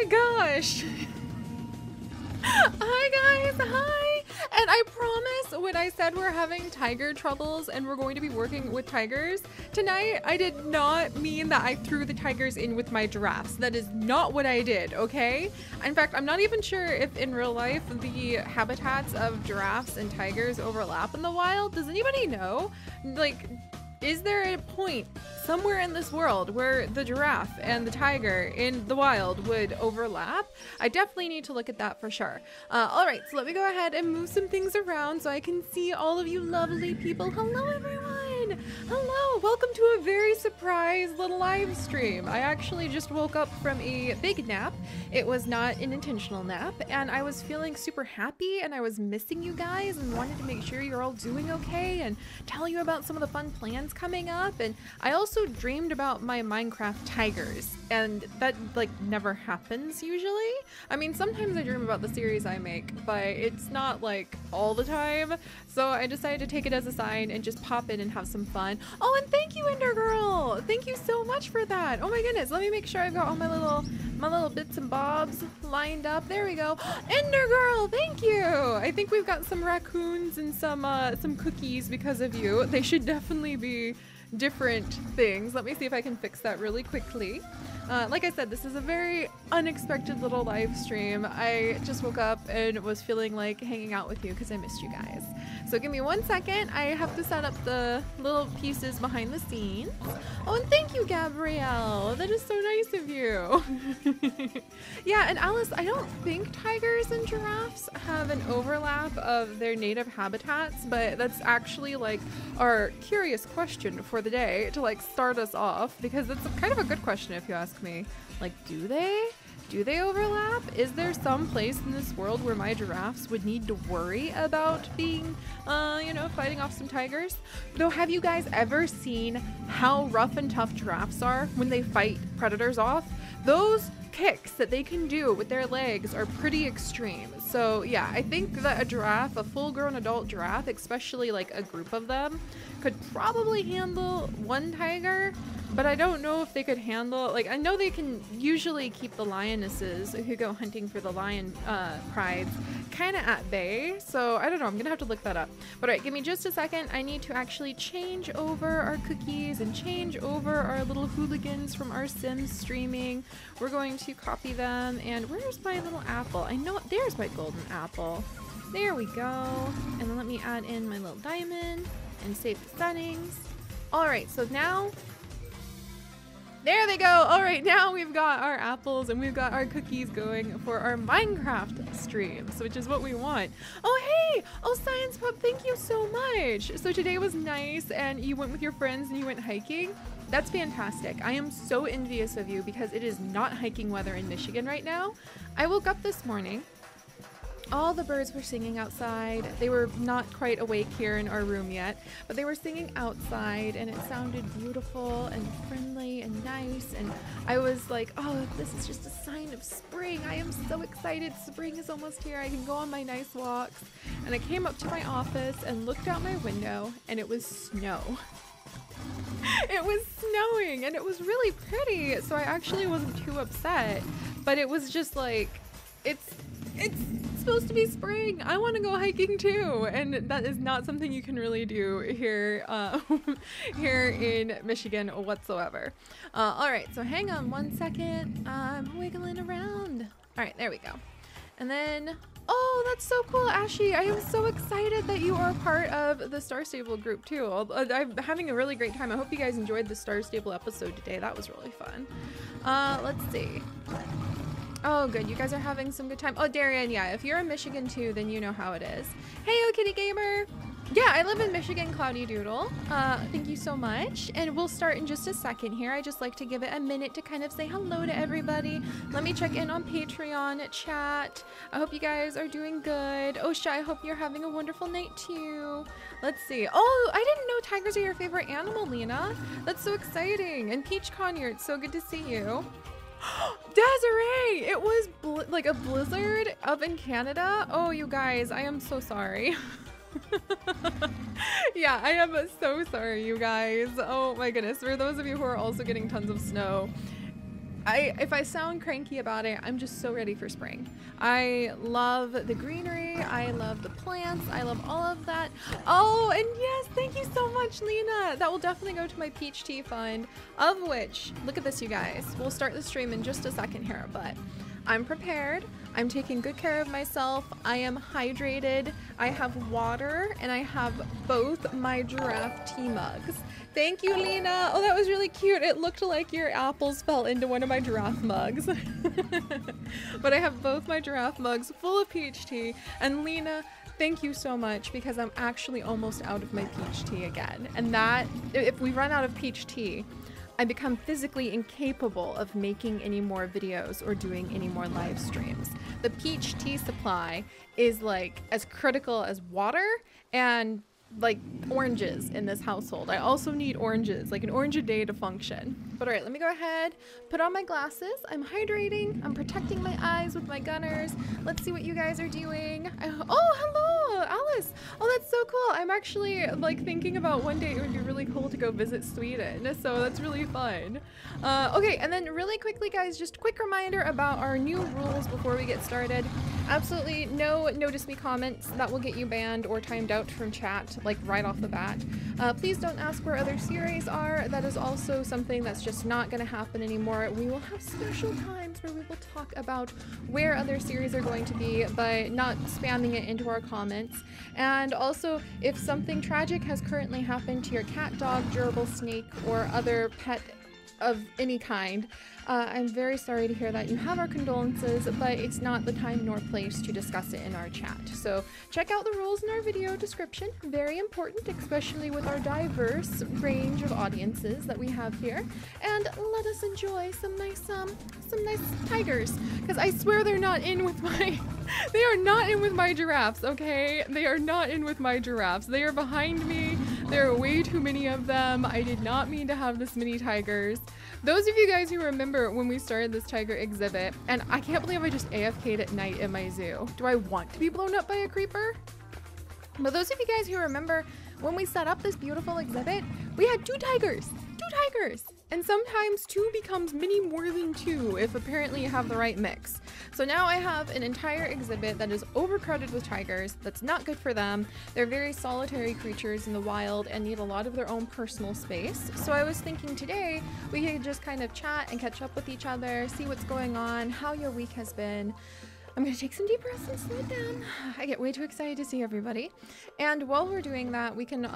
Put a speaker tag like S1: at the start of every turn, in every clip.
S1: gosh. Hi guys, hi. And I promise when I said we're having tiger troubles and we're going to be working with tigers tonight, I did not mean that I threw the tigers in with my giraffes. That is not what I did, okay? In fact, I'm not even sure if in real life the habitats of giraffes and tigers overlap in the wild. Does anybody know? Like, is there a point somewhere in this world where the giraffe and the tiger in the wild would overlap? I definitely need to look at that for sure. All right, so let me go ahead and move some things around so I can see all of you lovely people. Hello, everyone. Hello, welcome to a very surprise little live stream. I actually just woke up from a big nap. It was not an intentional nap, and I was feeling super happy, and I was missing you guys and wanted to make sure you're all doing okay and tell you about some of the fun plans coming up. And I also dreamed about my Minecraft tigers, and that like never happens usually. I mean, sometimes I dream about the series I make, but it's not like all the time. So I decided to take it as a sign and just pop in and have some fun. Oh, and thank you, Ender Girl. Thank you so much for that. Oh my goodness. Let me make sure I've got all my little bits and bobs lined up. There we go. Ender Girl, thank you. I think we've got some raccoons and some cookies because of you. They should definitely be different things. Let me see if I can fix that really quickly. Like I said, this is a very unexpected little live stream. I just woke up and was feeling like hanging out with you because I missed you guys. So give me 1 second. I have to set up the little pieces behind the scenes. Oh, and thank you, Gabrielle. That is so nice of you. Yeah, and Alice, I don't think tigers and giraffes have an overlap of their native habitats, but that's actually like our curious question for the day to like start us off, because it's kind of a good question if you ask me. Like, do they? Do they overlap? Is there some place in this world where my giraffes would need to worry about being, you know, fighting off some tigers? Though, have you guys ever seen how rough and tough giraffes are when they fight predators off? Those kicks that they can do with their legs are pretty extreme. So yeah, I think that a giraffe, a full-grown adult giraffe, especially like a group of them, could probably handle one tiger, but I don't know if they could handle, like, I know they can usually keep the lionesses who go hunting for the lion prides kind of at bay. So I don't know, I'm gonna have to look that up. But all right, give me just a second. I need to actually change over our cookies and change over our little hooligans from our Sims streaming. We're going to copy them, and where's my little apple? I know, there's my golden apple. There we go. And then let me add in my little diamond and save the settings. All right, so now, there they go. All right, now we've got our apples and we've got our cookies going for our Minecraft streams, which is what we want. Oh, hey! Oh, Science Pup, thank you so much. So today was nice and you went with your friends and you went hiking. That's fantastic. I am so envious of you because it is not hiking weather in Michigan right now. I woke up this morning. All the birds were singing outside. They were not quite awake here in our room yet, but they were singing outside and it sounded beautiful and friendly and nice. And I was like, oh, this is just a sign of spring. I am so excited. Spring is almost here. I can go on my nice walks. And I came up to my office and looked out my window and it was snow. It was snowing and it was really pretty. So I actually wasn't too upset, but it was just like, it's supposed to be spring. I want to go hiking too, and that is not something you can really do here here in Michigan whatsoever. All right, so hang on 1 second. I'm wiggling around. All right, there we go. And then, oh, that's so cool, Ashy. I am so excited that you are part of the Star Stable group too. I'm having a really great time. I hope you guys enjoyed the Star Stable episode today. That was really fun. Let's see. Oh, good. You guys are having some good time. Oh, Darian, yeah. If you're in Michigan too, then you know how it is. Hey, oh, Kitty Gamer. Yeah, I live in Michigan, Cloudy Doodle. Thank you so much. And we'll start in just a second here. I just like to give it a minute to kind of say hello to everybody. Let me check in on Patreon chat. I hope you guys are doing good. Osha, I hope you're having a wonderful night too. Let's see. Oh, I didn't know tigers are your favorite animal, Lena. That's so exciting. And Peach Conyer, it's so good to see you. Desiree! It was like a blizzard up in Canada. Oh, you guys, I am so sorry. Yeah, I am so sorry, you guys. Oh my goodness. For those of you who are also getting tons of snow, if I sound cranky about it, I'm just so ready for spring. I love the greenery. I love the plants. I love all of that. Oh, and yes, thank you so much, Lena. That will definitely go to my peach tea fund, of which, look at this, you guys. We'll start the stream in just a second here, but I'm prepared. I'm taking good care of myself. I am hydrated. I have water, and I have both my giraffe tea mugs. Thank you, Lena. Oh, that was really cute. It looked like your apples fell into one of my giraffe mugs. But I have both my giraffe mugs full of peach tea. And Lena, thank you so much, because I'm actually almost out of my peach tea again. And that, if we run out of peach tea, I become physically incapable of making any more videos or doing any more live streams. The peach tea supply is like as critical as water and like oranges in this household. I also need oranges, like an orange a day to function. But all right, let me go ahead, put on my glasses. I'm hydrating. I'm protecting my eyes with my gunners. Let's see what you guys are doing. Oh, hello, Alice. Oh, that's so cool. I'm actually like thinking about one day it would be really cool to go visit Sweden. So that's really fun. Okay, and then really quickly, guys, just a quick reminder about our new rules before we get started. Absolutely no notice me comments. That will get you banned or timed out from chat, like right off the bat. Please don't ask where other series are. That is also something that's just not going to happen anymore. We will have special times where we will talk about where other series are going to be, but not spamming it into our comments. And also, if something tragic has currently happened to your cat, dog, gerbil, snake, or other pet of any kind, I'm very sorry to hear that. You have our condolences, but it's not the time nor place to discuss it in our chat. So check out the rules in our video description. Very important, especially with our diverse range of audiences that we have here. And let us enjoy some nice tigers, because I swear they're not in with my they are not in with my giraffes, okay? They are not in with my giraffes. They are behind me. There are way too many of them. I did not mean to have this many tigers. Those of you guys who remember when we started this tiger exhibit, and I can't believe I just AFK'd at night in my zoo. Do I want to be blown up by a creeper? But those of you guys who remember when we set up this beautiful exhibit, we had two tigers. And sometimes two becomes many more than two if apparently you have the right mix. So now I have an entire exhibit that is overcrowded with tigers. That's not good for them. They're very solitary creatures in the wild and need a lot of their own personal space. So I was thinking today we could just kind of chat and catch up with each other, see what's going on, how your week has been. I'm gonna take some deep breaths and slow it down. I get way too excited to see everybody. And while we're doing that, we can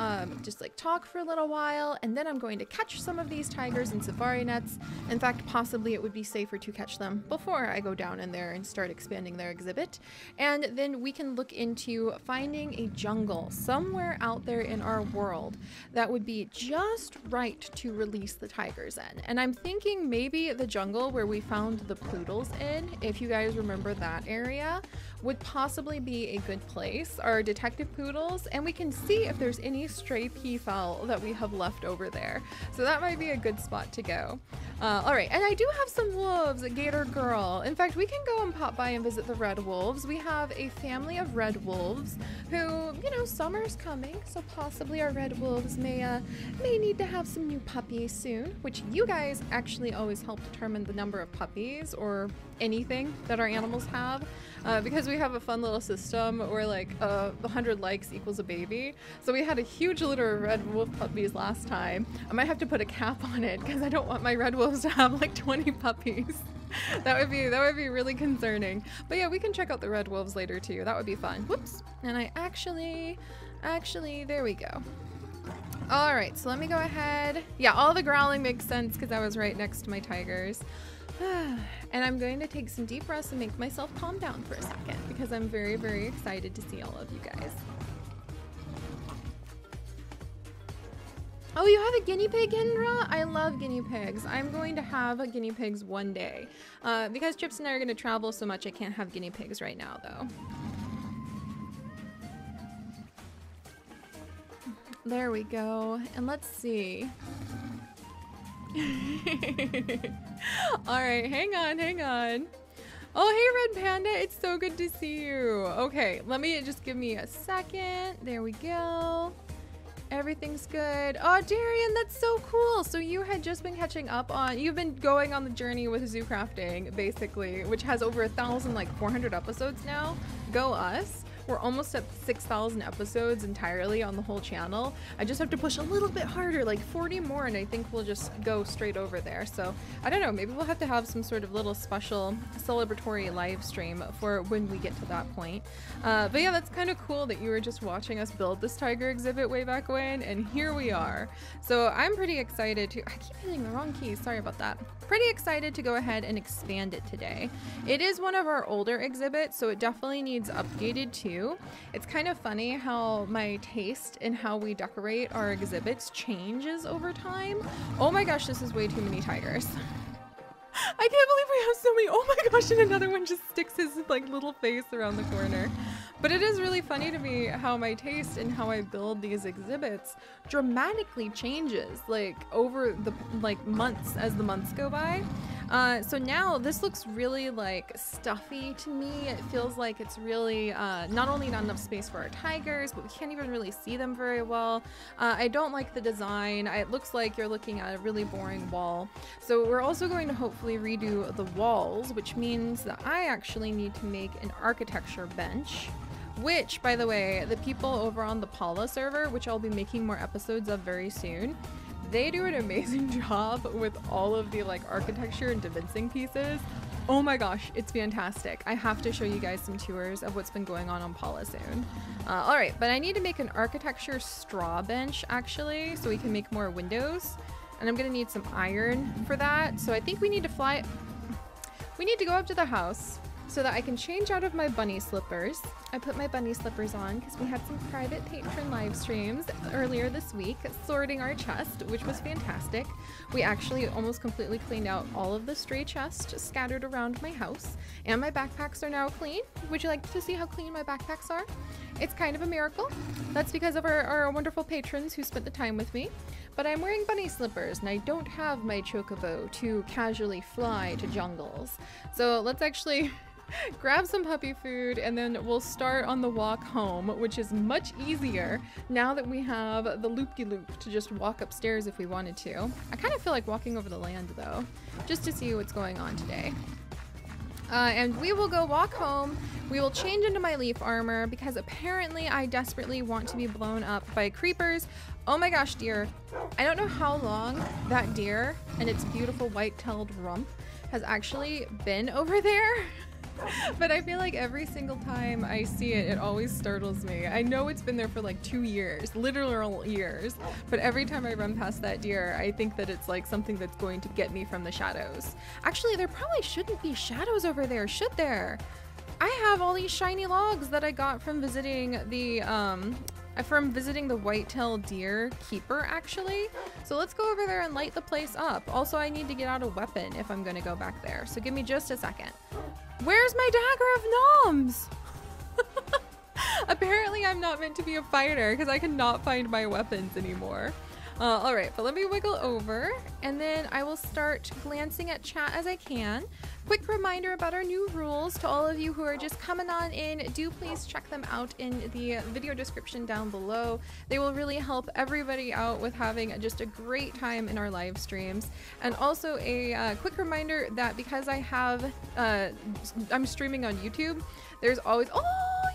S1: just like talk for a little while, and then I'm going to catch some of these tigers in safari nets. In fact, possibly it would be safer to catch them before I go down in there and start expanding their exhibit. And then we can look into finding a jungle somewhere out there in our world that would be just right to release the tigers in. And I'm thinking maybe the jungle where we found the poodles in, if you guys remember that area, would possibly be a good place. Our detective poodles, and we can see if there's any stray peafowl that we have left over there. So that might be a good spot to go. All right, and I do have some wolves, a gator girl. In fact, we can go and pop by and visit the red wolves. We have a family of red wolves who, you know, summer's coming, so possibly our red wolves may need to have some new puppies soon, which you guys actually always help determine the number of puppies or anything that our animals have, because we have a fun little system where like 100 likes equals a baby. So we had a huge litter of red wolf puppies last time. I might have to put a cap on it because I don't want my red wolves to have like 20 puppies. That would be really concerning. But yeah, we can check out the red wolves later too. That would be fun. Whoops. And I actually, there we go. All right, so let me go ahead. Yeah, all the growling makes sense because I was right next to my tigers. And I'm going to take some deep breaths and make myself calm down for a second because I'm very, very excited to see all of you guys. Oh, you have a guinea pig, Indra? I love guinea pigs. I'm going to have guinea pigs one day. Because Chips and I are going to travel so much, I can't have guinea pigs right now, though. There we go. And let's see. Alright, hang on. Oh, hey, Red Panda. It's so good to see you. Okay, give me a second. There we go. Everything's good. Oh, Darian, that's so cool. So you had just been catching up on, you've been going on the journey with zoo crafting, basically, which has over 1,000, like 400 episodes now. Go us. We're almost at 6,000 episodes entirely on the whole channel. I just have to push a little bit harder, like 40 more, and I think we'll just go straight over there. So I don't know, maybe we'll have to have some sort of little special celebratory live stream for when we get to that point. But yeah, that's kind of cool that you were just watching us build this tiger exhibit way back when, and here we are. So I'm pretty excited to, I keep hitting the wrong key, sorry about that. Pretty excited to go ahead and expand it today. It is one of our older exhibits, so it definitely needs updated too. It's kind of funny how my taste in how we decorate our exhibits changes over time. Oh my gosh, this is way too many tigers. I can't believe we have so many. Oh my gosh, and another one just sticks his like little face around the corner. But it is really funny to me how my taste and how I build these exhibits dramatically changes like over the months as the months go by. So now this looks really like stuffy to me. It feels like it's really not only not enough space for our tigers, but we can't even really see them very well. I don't like the design. It looks like you're looking at a really boring wall. So we're also going to hopefully redo the walls, which means that I actually need to make an architecture bench. Which, by the way, the people over on the Paula server, which I'll be making more episodes of very soon, they do an amazing job with all of the like architecture and distancing pieces. Oh my gosh, it's fantastic. I have to show you guys some tours of what's been going on Paula soon. All right, but I need to make an architecture straw bench actually, so we can make more windows. And I'm gonna need some iron for that. So I think we need to fly. We need to go up to the house so that I can change out of my bunny slippers. I put my bunny slippers on because we had some private patron live streams earlier this week sorting our chest, which was fantastic. We actually almost completely cleaned out all of the stray chests scattered around my house, and my backpacks are now clean. Would you like to see how clean my backpacks are? It's kind of a miracle. That's because of our wonderful patrons who spent the time with me. But I'm wearing bunny slippers and I don't have my chocobo to casually fly to jungles. So let's actually grab some puppy food and then we'll start on the walk home, which is much easier now that we have the loop-de-loop to just walk upstairs if we wanted to. I kind of feel like walking over the land though, just to see what's going on today. And we will go walk home. We will change into my leaf armor because apparently I desperately want to be blown up by creepers. Oh my gosh, deer. I don't know how long that deer and its beautiful white-tailed rump has actually been over there. But I feel like every single time I see it, it always startles me. I know it's been there for like 2 years, literal years, but every time I run past that deer, I think that it's like something that's going to get me from the shadows. Actually, there probably shouldn't be shadows over there, should there? I have all these shiny logs that I got from visiting the white-tailed deer keeper, actually. So let's go over there and light the place up. Also, I need to get out a weapon if I'm gonna go back there. So give me just a second. Where's my dagger of noms? Apparently I'm not meant to be a fighter because I cannot find my weapons anymore. All right, but let me wiggle over and then I will start glancing at chat as I can. Quick reminder about our new rules to all of you who are just coming on in. Do please check them out in the video description down below. They will really help everybody out with having just a great time in our live streams. And also a quick reminder that because I have, I'm streaming on YouTube, there's always, oh,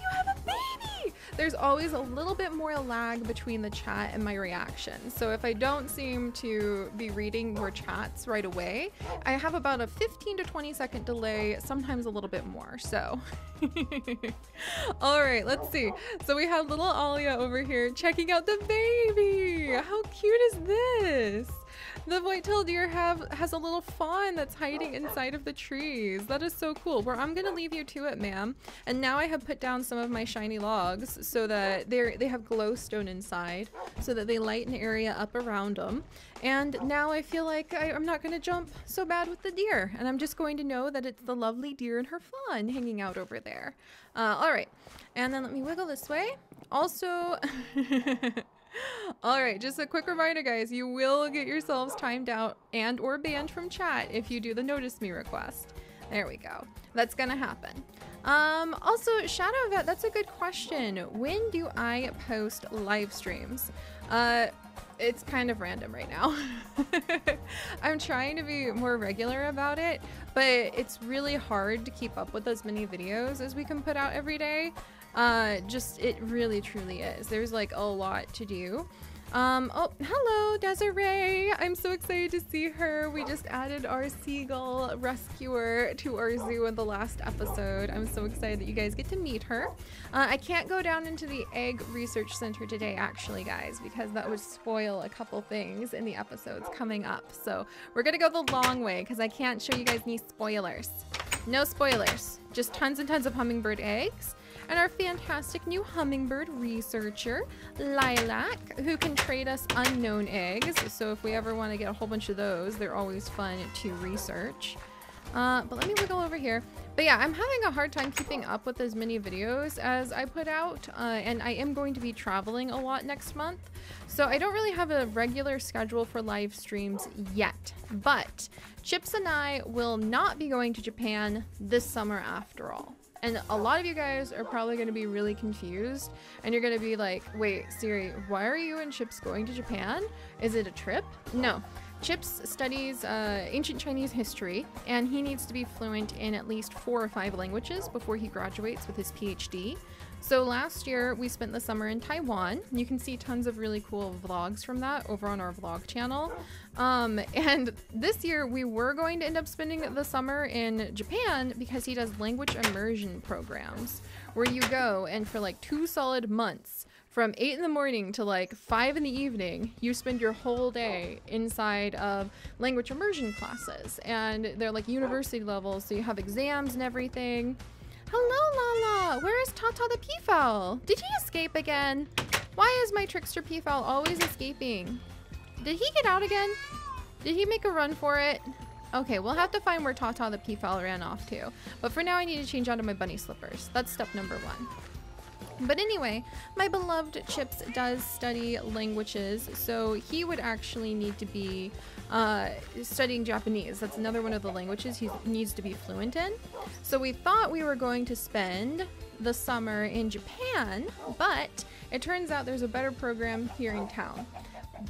S1: you have a baby! There's always a little bit more lag between the chat and my reaction. So if I don't seem to be reading your chats right away, I have about a 15 to 20 second delay, sometimes a little bit more, so. All right, let's see. So we have little Alia over here checking out the baby. How cute is this? The white-tailed deer has a little fawn that's hiding inside of the trees. That is so cool. Well, I'm gonna leave you to it, ma'am. And now I have put down some of my shiny logs so that they have glowstone inside, so that they light an area up around them. And now I feel like I'm not gonna jump so bad with the deer, and I'm just going to know that it's the lovely deer and her fawn hanging out over there. All right, and then let me wiggle this way. Also. All right, just a quick reminder, guys, you will get yourselves timed out and or banned from chat if you do the notice me request. There we go. That's gonna happen. Also, Shadow Vet, that's a good question. When do I post live streams? It's kind of random right now. I'm trying to be more regular about it, but it's really hard to keep up with as many videos as we can put out every day. It really truly is. There's like a lot to do. Oh, hello, Desiree. I'm so excited to see her. We just added our seagull rescuer to our zoo in the last episode. I'm so excited that you guys get to meet her. I can't go down into the egg research center today, actually, guys, because that would spoil a couple things in the episodes coming up. So we're gonna go the long way because I can't show you guys any spoilers. No spoilers, just tons and tons of hummingbird eggs. And our fantastic new hummingbird researcher, Lilac, who can trade us unknown eggs. So if we ever want to get a whole bunch of those, they're always fun to research. But let me wiggle over here. But yeah, I'm having a hard time keeping up with as many videos as I put out. And I am going to be traveling a lot next month. So I don't really have a regular schedule for live streams yet. But Chips and I will not be going to Japan this summer after all. And a lot of you guys are probably going to be really confused and you're going to be like, wait, Seri, why are you and Chips going to Japan? Is it a trip? No. Chips studies ancient Chinese history and he needs to be fluent in at least 4 or 5 languages before he graduates with his PhD. So last year we spent the summer in Taiwan. You can see tons of really cool vlogs from that over on our vlog channel. And this year we were going to end up spending the summer in Japan because he does language immersion programs where you go and for like 2 solid months from 8 in the morning to like 5 in the evening, you spend your whole day inside of language immersion classes and they're like university level. So you have exams and everything. Hello, Lala. Where is Tata the peafowl? Did he escape again? Why is my trickster peafowl always escaping? Did he get out again? Did he make a run for it? Okay, we'll have to find where Tata the peafowl ran off to. But for now, I need to change out of my bunny slippers. That's step number 1. But anyway, my beloved Chips does study languages, so he would actually need to be studying Japanese. That's another one of the languages he needs to be fluent in. So we thought we were going to spend the summer in Japan, but it turns out there's a better program here in town.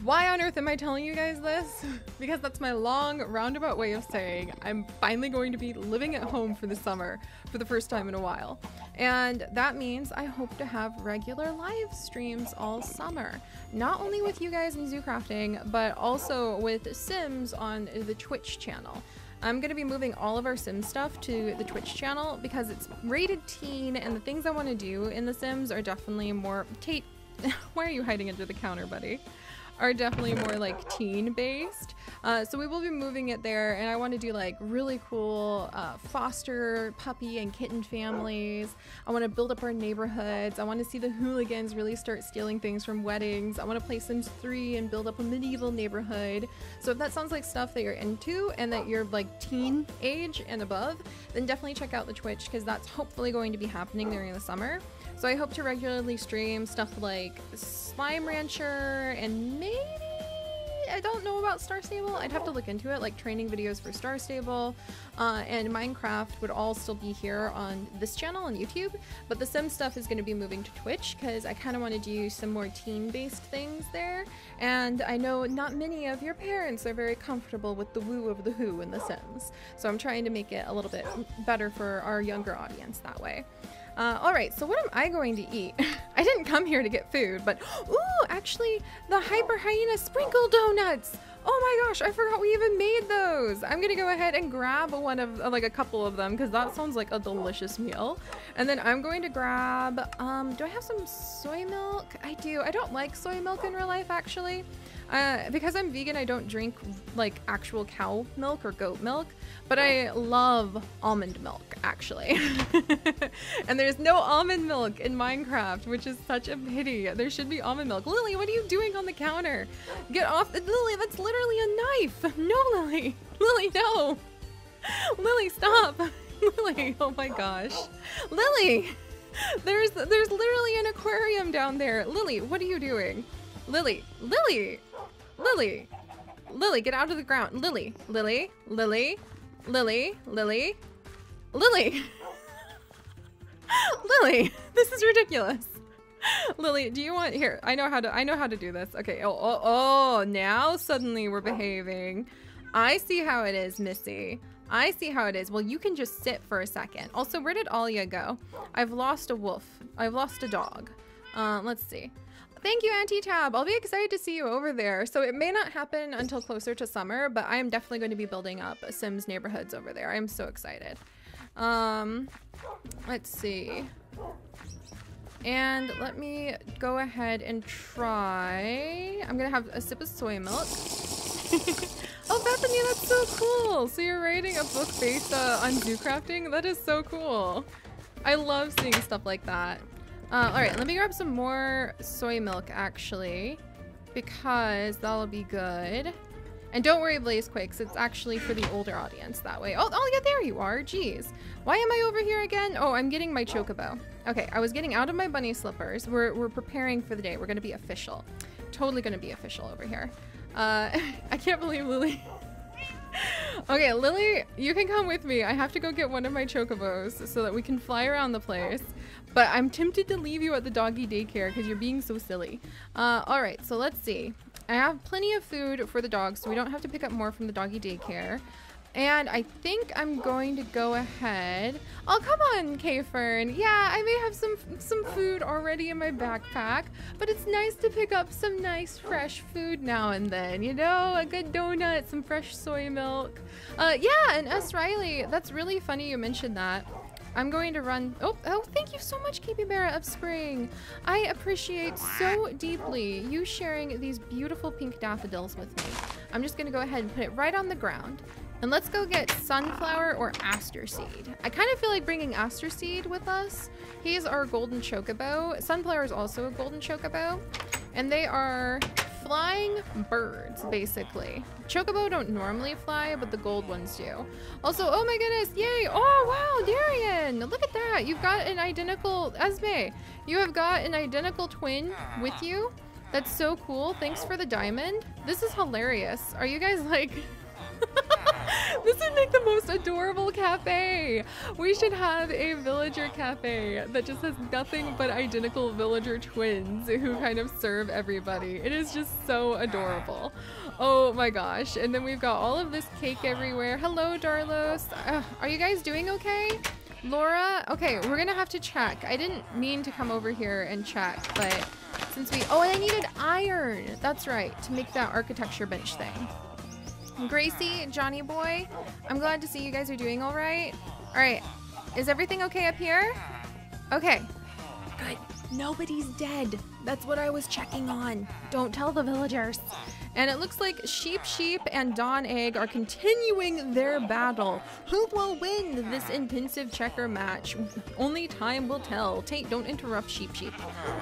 S1: Why on earth am I telling you guys this? Because that's my long roundabout way of saying I'm finally going to be living at home for the summer for the first time in a while. And that means I hope to have regular live streams all summer. Not only with you guys in Zoocrafting, but also with Sims on the Twitch channel. I'm going to be moving all of our Sims stuff to the Twitch channel because it's rated teen and the things I want to do in the Sims are definitely more... Why are you hiding under the counter, buddy? Are definitely more like teen based. So we will be moving it there and I want to do like really cool foster puppy and kitten families. I want to build up our neighborhoods. I want to see the hooligans really start stealing things from weddings. I want to play Sims 3 and build up a medieval neighborhood. So if that sounds like stuff that you're into and that you're like teen age and above, then definitely check out the Twitch because that's hopefully going to be happening during the summer. So I hope to regularly stream stuff like Slime Rancher and maybe, I don't know about Star Stable. I'd have to look into it, like training videos for Star Stable and Minecraft would all still be here on this channel on YouTube. But the Sim stuff is going to be moving to Twitch because I kind of want to do some more teen-based things there. And I know not many of your parents are very comfortable with the woo of the who in the Sims. So I'm trying to make it a little bit better for our younger audience that way. Alright, so what am I going to eat? I didn't come here to get food, but ooh, actually, the Hyper Hyena Sprinkle Donuts! Oh my gosh, I forgot we even made those! I'm gonna go ahead and grab one of, like a couple of them, because that sounds like a delicious meal. And then I'm going to grab, do I have some soy milk? I do. I don't like soy milk in real life, actually. Because I'm vegan, I don't drink like actual cow milk or goat milk, but I love almond milk actually. And there's no almond milk in Minecraft, which is such a pity. There should be almond milk. Lily, what are you doing on the counter? Get off. Lily, that's literally a knife. No, Lily. Lily, no. Lily, stop. Lily, oh my gosh. Lily, there's literally an aquarium down there. Lily, what are you doing? Lily, Lily, Lily, Lily, get out of the ground. Lily, Lily, Lily, Lily, Lily, Lily! Lily, this is ridiculous. Lily, do you want, here, I know how to do this. Okay, oh, now suddenly we're behaving. I see how it is, Missy. I see how it is. Well, you can just sit for a second. Also, where did Alia go? I've lost a wolf. I've lost a dog. Let's see. Thank you, Auntie Tab. I'll be excited to see you over there. So it may not happen until closer to summer, but I am definitely going to be building up Sims neighborhoods over there. I'm so excited. Let's see. And let me go ahead and try. I'm gonna have a sip of soy milk. Oh, Bethany, that's so cool. So you're writing a book based on zoo crafting? That is so cool. I love seeing stuff like that. All right, let me grab some more soy milk actually, because that'll be good. And don't worry, Blazequakes, it's actually for the older audience that way. Oh yeah, there you are. Jeez. Why am I over here again? Oh, I'm getting my chocobo. Okay, I was getting out of my bunny slippers. We're preparing for the day. We're gonna be official. Totally gonna be official over here. I can't believe Lily. Okay, Lily, you can come with me. I have to go get one of my chocobos so that we can fly around the place. But I'm tempted to leave you at the doggy daycare because you're being so silly. All right, so let's see. I have plenty of food for the dogs, so we don't have to pick up more from the doggy daycare. And I think I'm going to go ahead. Oh, come on, K-Fern. Yeah, I may have some food already in my backpack, but it's nice to pick up some nice fresh food now and then. You know, a good donut, some fresh soy milk. Yeah, and S. Riley, that's really funny you mentioned that. I'm going to run. Oh, thank you so much, Capybara of Spring. I appreciate so deeply you sharing these beautiful pink daffodils with me. I'm just going to go ahead and put it right on the ground. And let's go get sunflower or aster seed. I kind of feel like bringing aster seed with us. He's our golden chocobo. Sunflower is also a golden chocobo. And they are flying birds, basically. Chocobo don't normally fly, but the gold ones do. Also, oh my goodness, yay! Oh wow, Darian! Look at that! You've got an identical, Esme, you have got an identical twin with you. That's so cool. Thanks for the diamond. This is hilarious. Are you guys like... This would make the most adorable cafe. We should have a villager cafe that just has nothing but identical villager twins who kind of serve everybody. It is just so adorable. Oh my gosh. And then we've got all of this cake everywhere. Hello, Darlos. Are you guys doing okay? Laura? Okay, we're gonna have to check. I didn't mean to come over here and check, but since we... Oh, and I needed iron. That's right, to make that architecture bench thing. Gracie, Johnny boy, I'm glad to see you guys are doing all right. All right, is everything okay up here? Okay, good. Nobody's dead. That's what I was checking on. Don't tell the villagers. And it looks like Sheep and Dawn Egg are continuing their battle. Who will win this intensive checker match? Only time will tell. Tate, don't interrupt Sheep.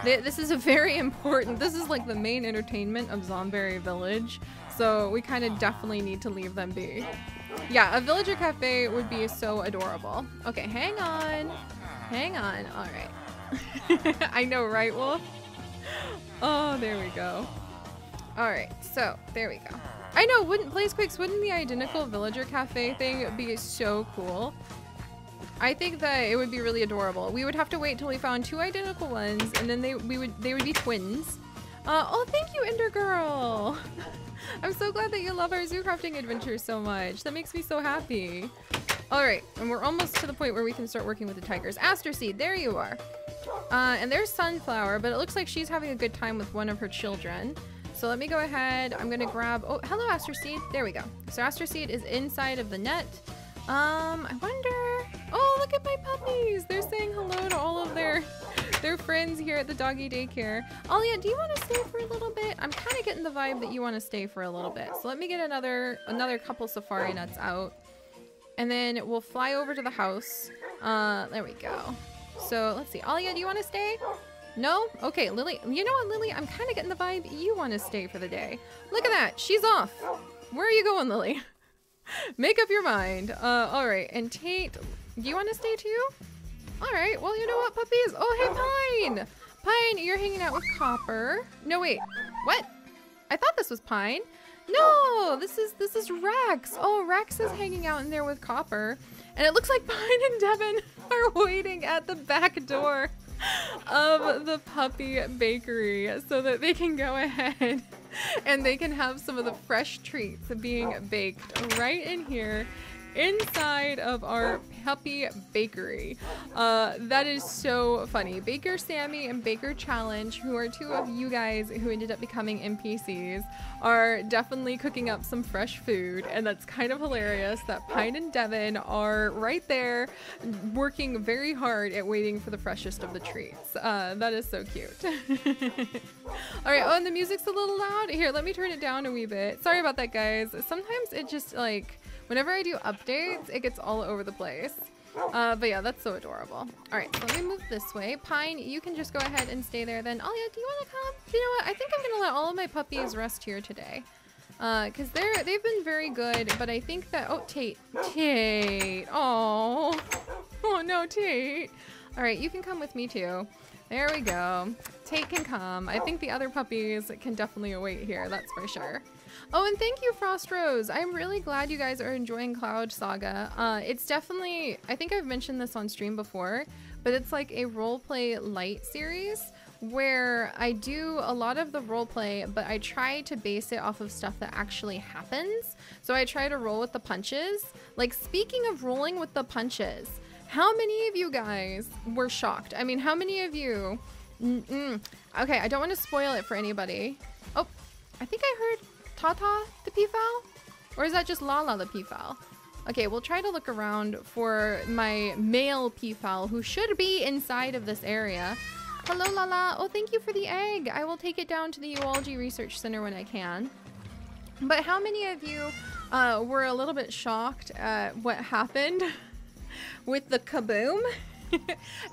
S1: This is a very important, this is like the main entertainment of Zomberry Village. So we kind of definitely need to leave them be. Yeah, a villager cafe would be so adorable. Okay, hang on. Hang on. All right. I know, right, Wolf? Oh, there we go. All right, so there we go. I know, wouldn't the identical villager cafe thing be so cool? I think that it would be really adorable. We would have to wait till we found two identical ones, and then they would be twins. Oh, thank you, Ender Girl. I'm so glad that you love our zoo crafting adventure so much. That makes me so happy. All right, and we're almost to the point where we can start working with the tigers. Aster Seed, there you are. And there's Sunflower, but it looks like she's having a good time with one of her children. So let me go ahead. I'm gonna grab, oh, hello, Aster Seed. There we go. So Aster Seed is inside of the net. I wonder, oh, look at my puppies. They're saying hello to all of their friends here at the doggy daycare. Alia, do you want to stay for a little bit? I'm kind of getting the vibe that you want to stay for a little bit. So let me get another couple safari nuts out. And then we'll fly over to the house. There we go. So let's see. Alia, do you want to stay? No? Okay, Lily. You know what, Lily? I'm kind of getting the vibe you want to stay for the day. Look at that. She's off. Where are you going, Lily? Make up your mind. All right. And Tate, do you want to stay too? All right. Well, you know what, puppies? Oh, hey, Pine. Pine, you're hanging out with Copper. No, wait. What? I thought this was Pine. No, this is Rex. Oh, Rex is hanging out in there with Copper. And it looks like Pine and Devin are waiting at the back door of the puppy bakery so that they can go ahead and they can have some of the fresh treats being baked right in here inside of our puppy bakery. That is so funny. Baker Sammy and Baker Challenge, who are two of you guys who ended up becoming NPCs, are definitely cooking up some fresh food, and that's kind of hilarious that Pine and Devin are right there working very hard at waiting for the freshest of the treats. That is so cute. All right, oh, and the music's a little loud. Here, let me turn it down a wee bit. Sorry about that, guys. Sometimes it just like, whenever I do updates, it gets all over the place. But yeah, that's so adorable. All right, so let me move this way. Pine, you can just go ahead and stay there then. Alia, do you want to come? You know what? I think I'm gonna let all of my puppies rest here today. Cause they've been very good, but I think that, oh, Tate, oh no, Tate. All right, you can come with me too. There we go. Tate can come. I think the other puppies can definitely wait here, that's for sure. Oh, and thank you, Frost Rose. I'm really glad you guys are enjoying Cloud Saga. It's definitely, I think I've mentioned this on stream before, but it's like a roleplay light series where I do a lot of the roleplay, but I try to base it off of stuff that actually happens. So I try to roll with the punches. Like, speaking of rolling with the punches, how many of you guys were shocked? I mean, how many of you... Okay, I don't want to spoil it for anybody. Oh, I think I heard Tata the peafowl? Or is that just Lala the peafowl? Okay, we'll try to look around for my male peafowl who should be inside of this area. Hello, Lala. Oh, thank you for the egg. I will take it down to the Uology Research Center when I can. But how many of you were a little bit shocked at what happened with the kaboom?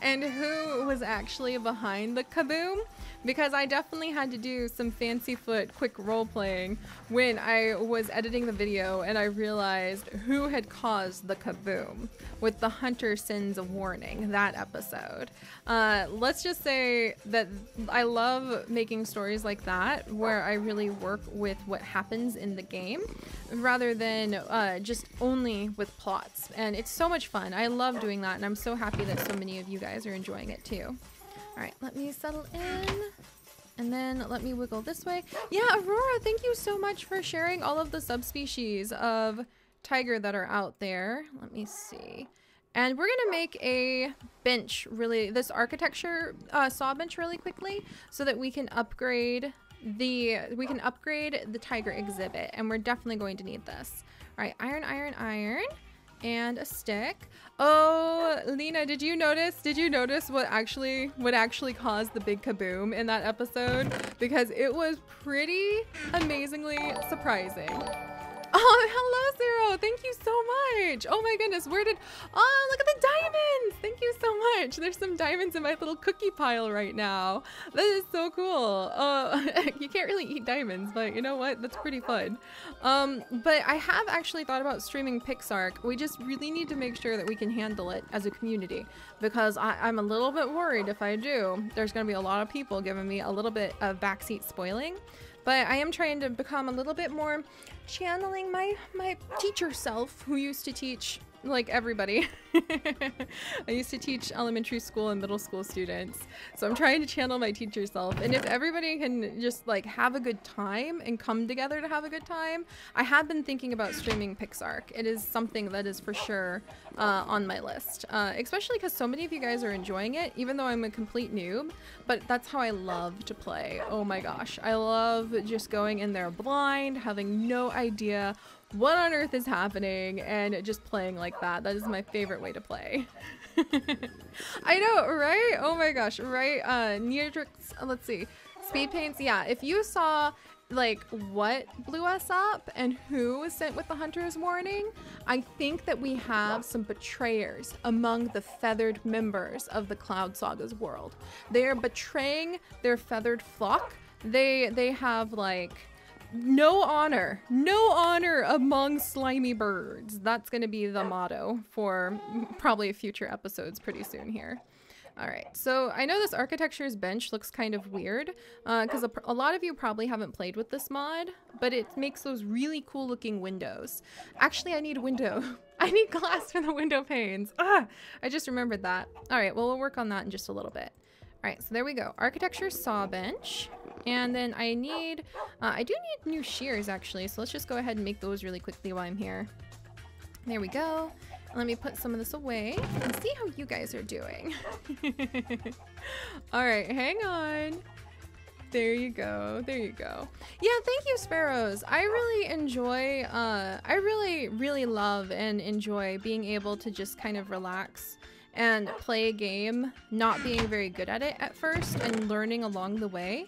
S1: And who was actually behind the kaboom? Because I definitely had to do some fancy foot quick role playing when I was editing the video and I realized who had caused the kaboom with the Hunter Sends a Warning, that episode. Let's just say that I love making stories like that where I really work with what happens in the game rather than just only with plots. And it's so much fun. I love doing that, and I'm so happy that so many of you guys are enjoying it too. All right, let me settle in. And then let me wiggle this way. Yeah, Aurora, thank you so much for sharing all of the subspecies of tiger that are out there. Let me see. And we're gonna make a bench, this architecture saw bench really quickly so that we can upgrade the tiger exhibit, and we're definitely going to need this. All right, iron, iron, iron. And a stick. Oh, Lena, did you notice what actually caused the big kaboom in that episode? Because it was pretty amazingly surprising. Oh, hello, Zero. Thank you so much. Oh my goodness, oh, look at the diamonds. Thank you so much. There's some diamonds in my little cookie pile right now. That is so cool. You can't really eat diamonds, but you know what? That's pretty fun. But I have actually thought about streaming Pixark. We just really need to make sure that we can handle it as a community, because I'm a little bit worried if I do, there's gonna be a lot of people giving me a little bit of backseat spoiling. But I am trying to become a little bit more channeling my teacher self, who used to teach like everybody. I used to teach elementary school and middle school students, so I'm trying to channel my teacher self. And if everybody can just like have a good time and come together to have a good time, I have been thinking about streaming Pixark. It is something that is for sure on my list, especially because so many of you guys are enjoying it, even though I'm a complete noob. But that's how I love to play. Oh my gosh, I love just going in there blind, having no idea what on earth is happening, and just playing like that. That is my favorite way to play. I know, right? Oh my gosh, right? Neotrix, let's see. Speed paints, yeah. If you saw like what blew us up and who was sent with the Hunter's Warning, I think that we have some betrayers among the feathered members of the Cloud Saga's world. They are betraying their feathered flock. They have like no honor among slimy birds. That's gonna be the motto for probably future episodes pretty soon here. All right, so I know this architecture's bench looks kind of weird because a lot of you probably haven't played with this mod, but it makes those really cool looking windows. Actually, I need a window. I need glass for the window panes. Ah, I just remembered that. All right, well, we'll work on that in just a little bit. All right, so there we go. Architecture saw bench. And then I need, I do need new shears actually, so let's just go ahead and make those really quickly while I'm here. There we go. Let me put some of this away and see how you guys are doing. All right, hang on. There you go. There you go. Yeah, thank you, Sparrows. I really enjoy, I really love and enjoy being able to just kind of relax and play a game, not being very good at it at first and learning along the way.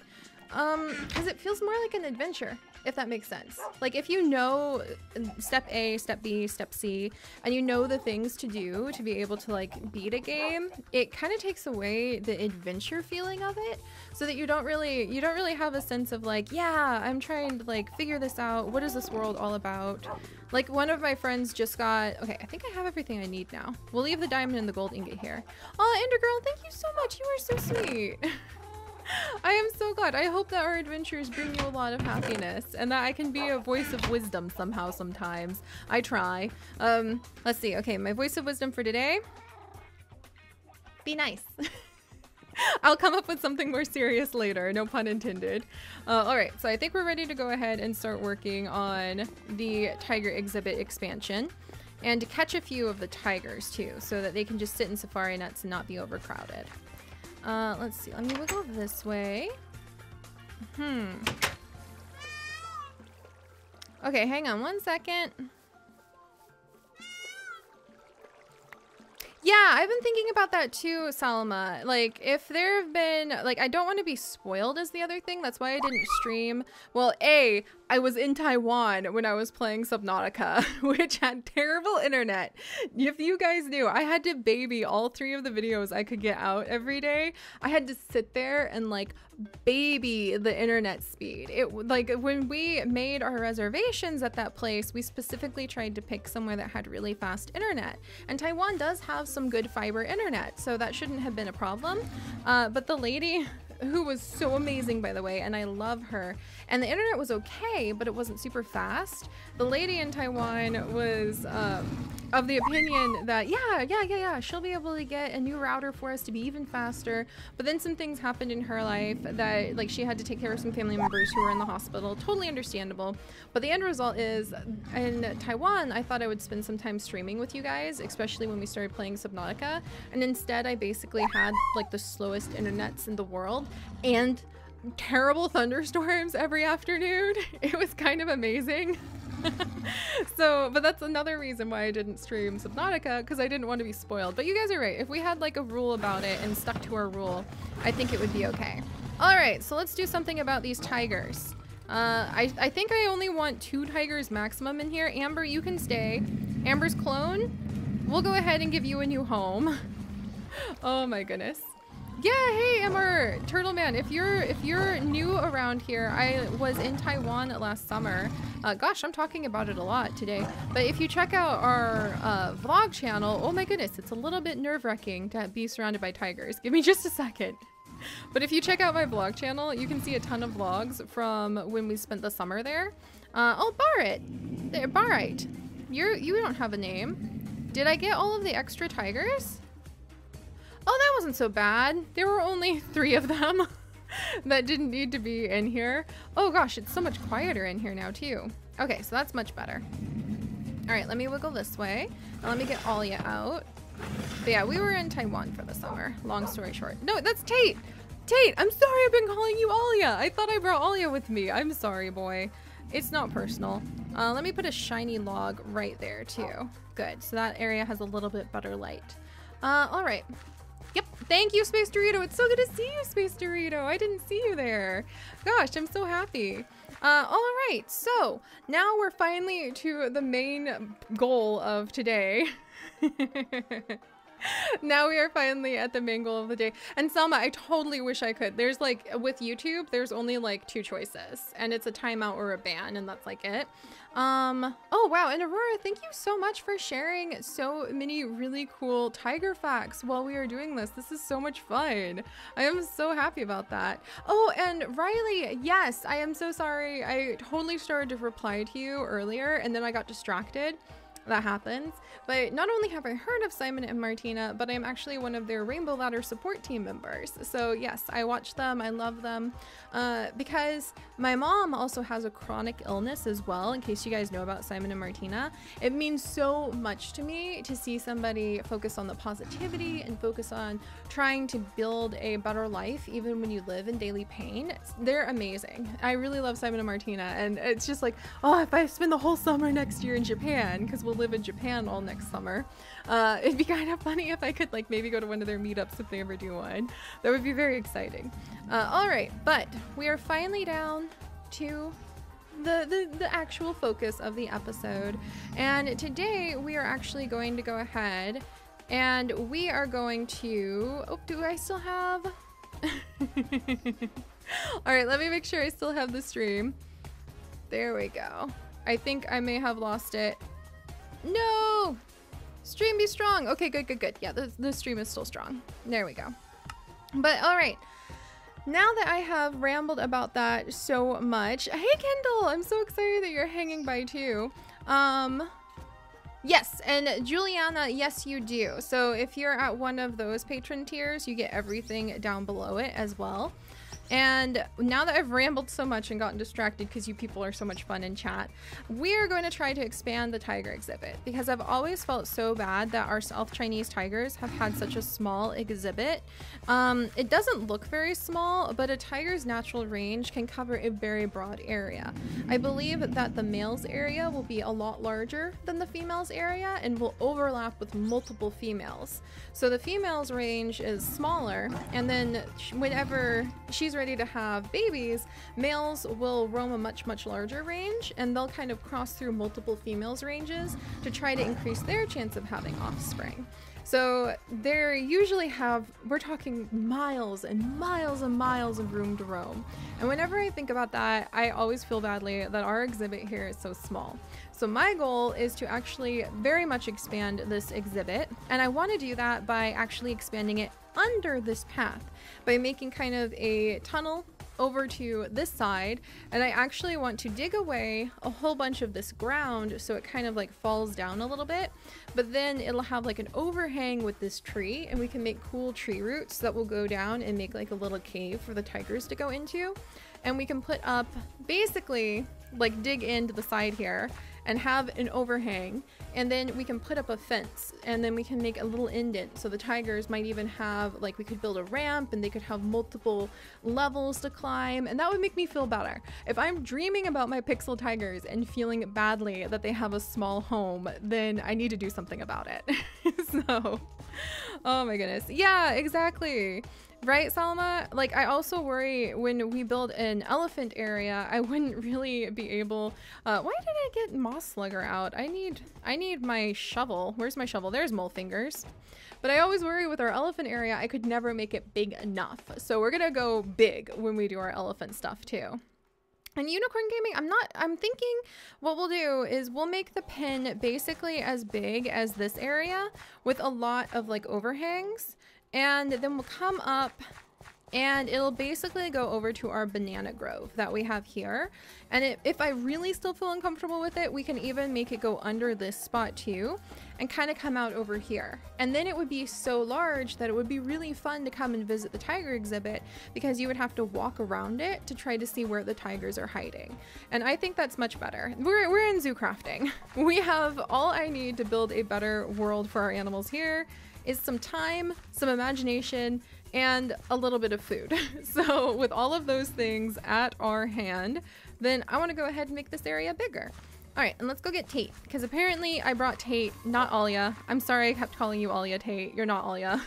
S1: Because it feels more like an adventure, if that makes sense. Like if you know step A, step B, step C, and you know the things to do to be able to like beat a game, it kind of takes away the adventure feeling of it, so that you don't really have a sense of like, yeah, I'm trying to like figure this out. What is this world all about? Like one of my friends just got, okay, I think I have everything I need now. We'll leave the diamond and the gold ingot here. Oh, Endergirl, thank you so much. You are so sweet. I am so glad. I hope that our adventures bring you a lot of happiness and that I can be a voice of wisdom somehow sometimes. I try. Let's see. Okay, my voice of wisdom for today. Be nice. I'll come up with something more serious later, no pun intended. All right, so I think we're ready to go ahead and start working on the tiger exhibit expansion and to catch a few of the tigers too, so that they can just sit in safari nets and not be overcrowded. Let's see, let me wiggle this way. Okay, hang on one second. Yeah, I've been thinking about that too, Salma. Like, if there have been, like, I don't want to be spoiled is the other thing. That's why I didn't stream. Well, A, I was in Taiwan when I was playing Subnautica, which had terrible internet. If you guys knew, I had to baby all 3 of the videos I could get out every day. I had to sit there and like baby the internet speed. It like when we made our reservations at that place, we specifically tried to pick somewhere that had really fast internet. And Taiwan does have some good fiber internet, so that shouldn't have been a problem. But the lady, who was so amazing, by the way, and I love her, and the internet was okay, but it wasn't super fast. The lady in Taiwan was of the opinion that yeah, she'll be able to get a new router for us to be even faster. But then some things happened in her life that, like, she had to take care of some family members who were in the hospital. Totally understandable. But the end result is, in Taiwan, I thought I would spend some time streaming with you guys, especially when we started playing Subnautica, and instead I basically had like the slowest internets in the world and terrible thunderstorms every afternoon. It was kind of amazing. So, but that's another reason why I didn't stream Subnautica, because I didn't want to be spoiled. But you guys are right. If we had like a rule about it and stuck to our rule, I think it would be okay. All right, so let's do something about these tigers. I think I only want 2 tigers maximum in here. Amber, you can stay. Amber's clone, we'll go ahead and give you a new home. Oh my goodness. Yeah, hey Emmer, Turtle Man, if you're new around here, I was in Taiwan last summer. Gosh, I'm talking about it a lot today. But if you check out our vlog channel, oh my goodness, it's a little bit nerve-wracking to be surrounded by tigers. Give me just a second. But if you check out my vlog channel, you can see a ton of vlogs from when we spent the summer there. Oh, Barrett, there, Barrett, you don't have a name. Did I get all of the extra tigers? Oh, that wasn't so bad. There were only 3 of them that didn't need to be in here. Oh gosh, it's so much quieter in here now too. Okay, so that's much better. All right, let me wiggle this way. And let me get Alia out. But yeah, we were in Taiwan for the summer. Long story short. No, that's Tate. Tate, I'm sorry I've been calling you Alia. I thought I brought Alia with me. I'm sorry, boy. It's not personal. Let me put a shiny log right there too. Good, so that area has a little bit better light. All right. Yep, thank you, Space Dorito. It's so good to see you, Space Dorito. I didn't see you there. Gosh, I'm so happy. All right, so now we're finally to the main goal of today. Now we are finally at the main goal of the day. And Selma, I totally wish I could. There's like, with YouTube, there's only like 2 choices. And it's a timeout or a ban, and that's like it. Oh wow, and Aurora, thank you so much for sharing so many really cool tiger facts while we are doing this. This is so much fun. I am so happy about that. Oh, and Riley, yes, I am so sorry. I totally started to reply to you earlier, and then I got distracted. That happens. But not only have I heard of Simon and Martina, but I'm actually one of their Rainbow Ladder support team members. So yes, I watch them. I love them because my mom also has a chronic illness as well. In case you guys know about Simon and Martina, it means so much to me to see somebody focus on the positivity and focus on trying to build a better life even when you live in daily pain. They're amazing. I really love Simon and Martina, and it's just like, oh, if I spend the whole summer next year in Japan, because we'll live in Japan all next summer, it'd be kind of funny if I could like maybe go to one of their meetups if they ever do one. That would be very exciting. All right, but we are finally down to the actual focus of the episode, and today we are actually going to go ahead and we are going to, oh, do I still have all right, let me make sure I still have the stream. There we go. I think I may have lost it. No! Stream be strong. Okay, good. Yeah, the stream is still strong. There we go. But all right. Now that I have rambled about that so much. Hey, Kendall! I'm so excited that you're hanging by too. Yes, and Juliana, yes, you do. So if you're at one of those patron tiers, you get everything down below it as well. And now that I've rambled so much and gotten distracted because you people are so much fun in chat, we are going to try to expand the tiger exhibit because I've always felt so bad that our South Chinese tigers have had such a small exhibit. It doesn't look very small, but a tiger's natural range can cover a very broad area. I believe that the male's area will be a lot larger than the female's area and will overlap with multiple females. So the female's range is smaller, and then whenever she's ready to have babies, males will roam a much larger range, and they'll kind of cross through multiple females' ranges to try to increase their chance of having offspring. So they usually have, we're talking miles and miles and miles of room to roam. And whenever I think about that, I always feel badly that our exhibit here is so small. So my goal is to actually very much expand this exhibit, and I want to do that by actually expanding it under this path by making kind of a tunnel over to this side, and I actually want to dig away a whole bunch of this ground so it kind of like falls down a little bit, but then it'll have like an overhang with this tree, and we can make cool tree roots that will go down and make like a little cave for the tigers to go into. And we can put up, basically like dig into the side here and have an overhang, and then we can put up a fence, and then we can make a little indent so the tigers might even have, like, we could build a ramp and they could have multiple levels to climb, and that would make me feel better. If I'm dreaming about my pixel tigers and feeling badly that they have a small home, then I need to do something about it. So, oh my goodness. Yeah, exactly. Right, Salma? Like, I also worry when we build an elephant area, I wouldn't really be able, why did I get Moss Slugger out? I need my shovel. Where's my shovel? There's Mole Fingers. But I always worry with our elephant area, I could never make it big enough. So we're gonna go big when we do our elephant stuff too. And Unicorn Gaming, I'm thinking what we'll do is we'll make the pen basically as big as this area with a lot of like overhangs. And then we'll come up and it'll basically go over to our banana grove that we have here. And if I really still feel uncomfortable with it, we can even make it go under this spot too and kind of come out over here. And then it would be so large that it would be really fun to come and visit the tiger exhibit because you would have to walk around it to try to see where the tigers are hiding. And I think that's much better. We're in zoo crafting. We have all I need to build a better world for our animals here is some time, some imagination, and a little bit of food. So with all of those things at our hand, then I want to go ahead and make this area bigger. All right, and let's go get Tate, because apparently I brought Tate, not Alia. I'm sorry I kept calling you Alia, Tate. You're not Alia.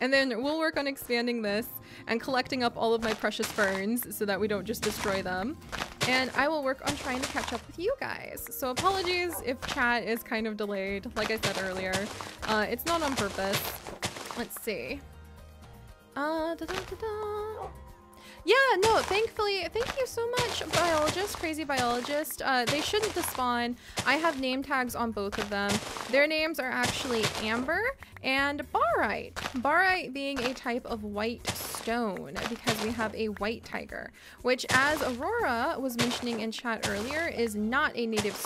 S1: And then we'll work on expanding this and collecting up all of my precious ferns so that we don't just destroy them. and I will work on trying to catch up with you guys. So apologies if chat is kind of delayed, like I said earlier. It's not on purpose. Let's see. Yeah, no, thankfully, thank you so much, Biologist, Crazy Biologist. They shouldn't despawn. I have name tags on both of them. Their names are actually Amber and Barite. Barite being a type of white stone because we have a white tiger, which, as Aurora was mentioning in chat earlier, is not a native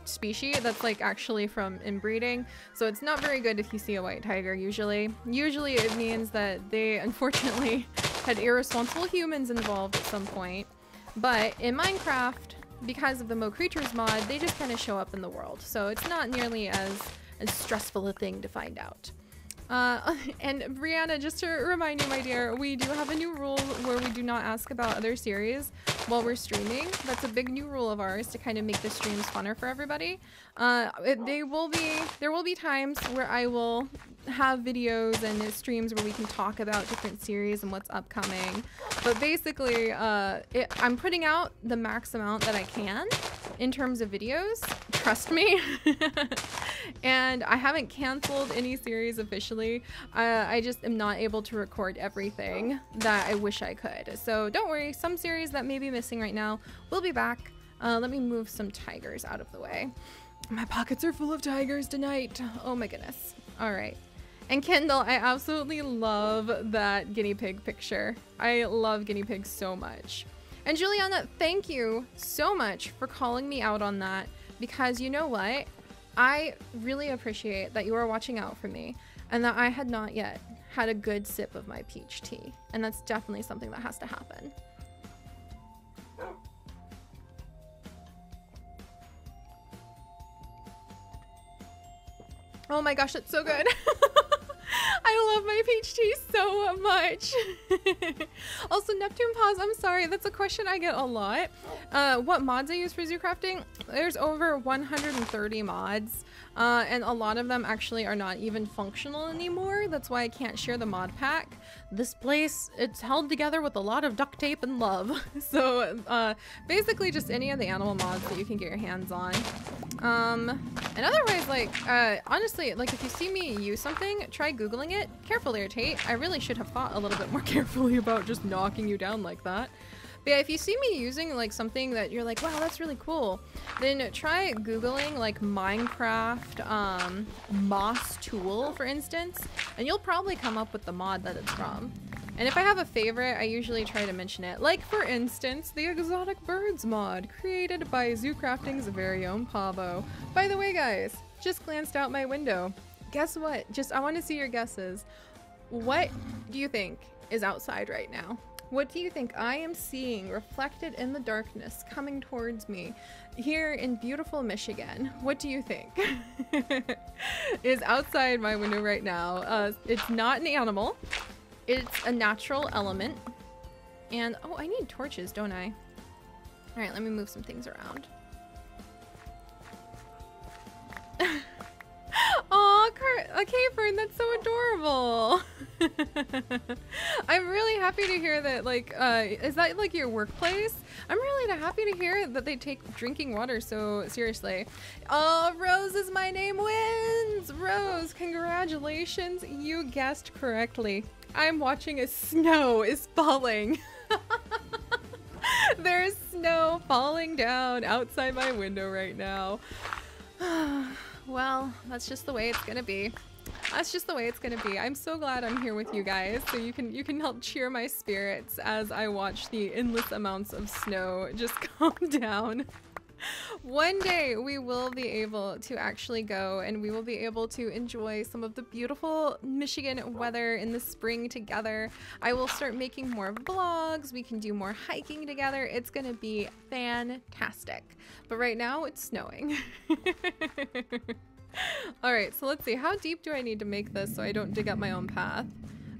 S1: species. That's like actually from inbreeding, so it's not very good if you see a white tiger. Usually it means that they unfortunately had irresponsible humans involved at some point. But in Minecraft, because of the Mo Creatures mod, they just kind of show up in the world, so it's not nearly as stressful a thing to find out. And Brianna, just to remind you, my dear, we do have a new rule where we do not ask about other series while we're streaming. That's a big new rule of ours to kind of make the streams funner for everybody. There will be times where I will have videos and streams where we can talk about different series and what's upcoming. But basically, I'm putting out the max amount that I can in terms of videos. Trust me. And I haven't canceled any series officially. I just am not able to record everything that I wish I could. So don't worry, some series that may be missing right now will be back. Let me move some tigers out of the way. My pockets are full of tigers tonight. Oh my goodness. All right. And Kendall, I absolutely love that guinea pig picture. I love guinea pigs so much. And Juliana, thank you so much for calling me out on that, because you know what? I really appreciate that you are watching out for me and that I had not yet had a good sip of my peach tea. And that's definitely something that has to happen. Oh my gosh, that's so good. I love my peach tea so much. Also, Neptune Paws, I'm sorry, that's a question I get a lot. What mods I use for zoo crafting? There's over 130 mods, and a lot of them actually are not even functional anymore. That's why I can't share the mod pack. This place, it's held together with a lot of duct tape and love. So basically just any of the animal mods that you can get your hands on. And otherwise, like, honestly, like if you see me use something, try Googling it. Careful there, Tate. I really should have thought a little bit more carefully about just knocking you down like that. But yeah, if you see me using like something that you're like, wow, that's really cool, then try Googling like Minecraft moss tool, for instance, and you'll probably come up with the mod that it's from. And if I have a favorite, I usually try to mention it. Like, for instance, the Exotic Birds mod, created by ZooCrafting's very own Pavo. By the way, guys, just glanced out my window. Guess what? I want to see your guesses. What do you think is outside right now? What do you think I am seeing reflected in the darkness coming towards me here in beautiful Michigan? What do you think is outside my window right now? It's not an animal. It's a natural element. And, oh, I need torches, don't I? All right, let me move some things around. Aw, Kayfern, that's so adorable. I'm really happy to hear that, like, is that like your workplace? I'm really happy to hear that they take drinking water so seriously. Oh, Rose is my name wins! Rose, congratulations, you guessed correctly. I'm watching as snow is falling. There's snow falling down outside my window right now. Well, that's just the way it's gonna be. That's just the way it's gonna be. I'm so glad I'm here with you guys, so you can help cheer my spirits as I watch the endless amounts of snow just calm down. One day we will be able to actually go and we will be able to enjoy some of the beautiful Michigan weather in the spring together. I will start making more vlogs. We can do more hiking together. It's gonna be fantastic. But right now it's snowing. All right, so let's see. How deep do I need to make this so I don't dig up my own path?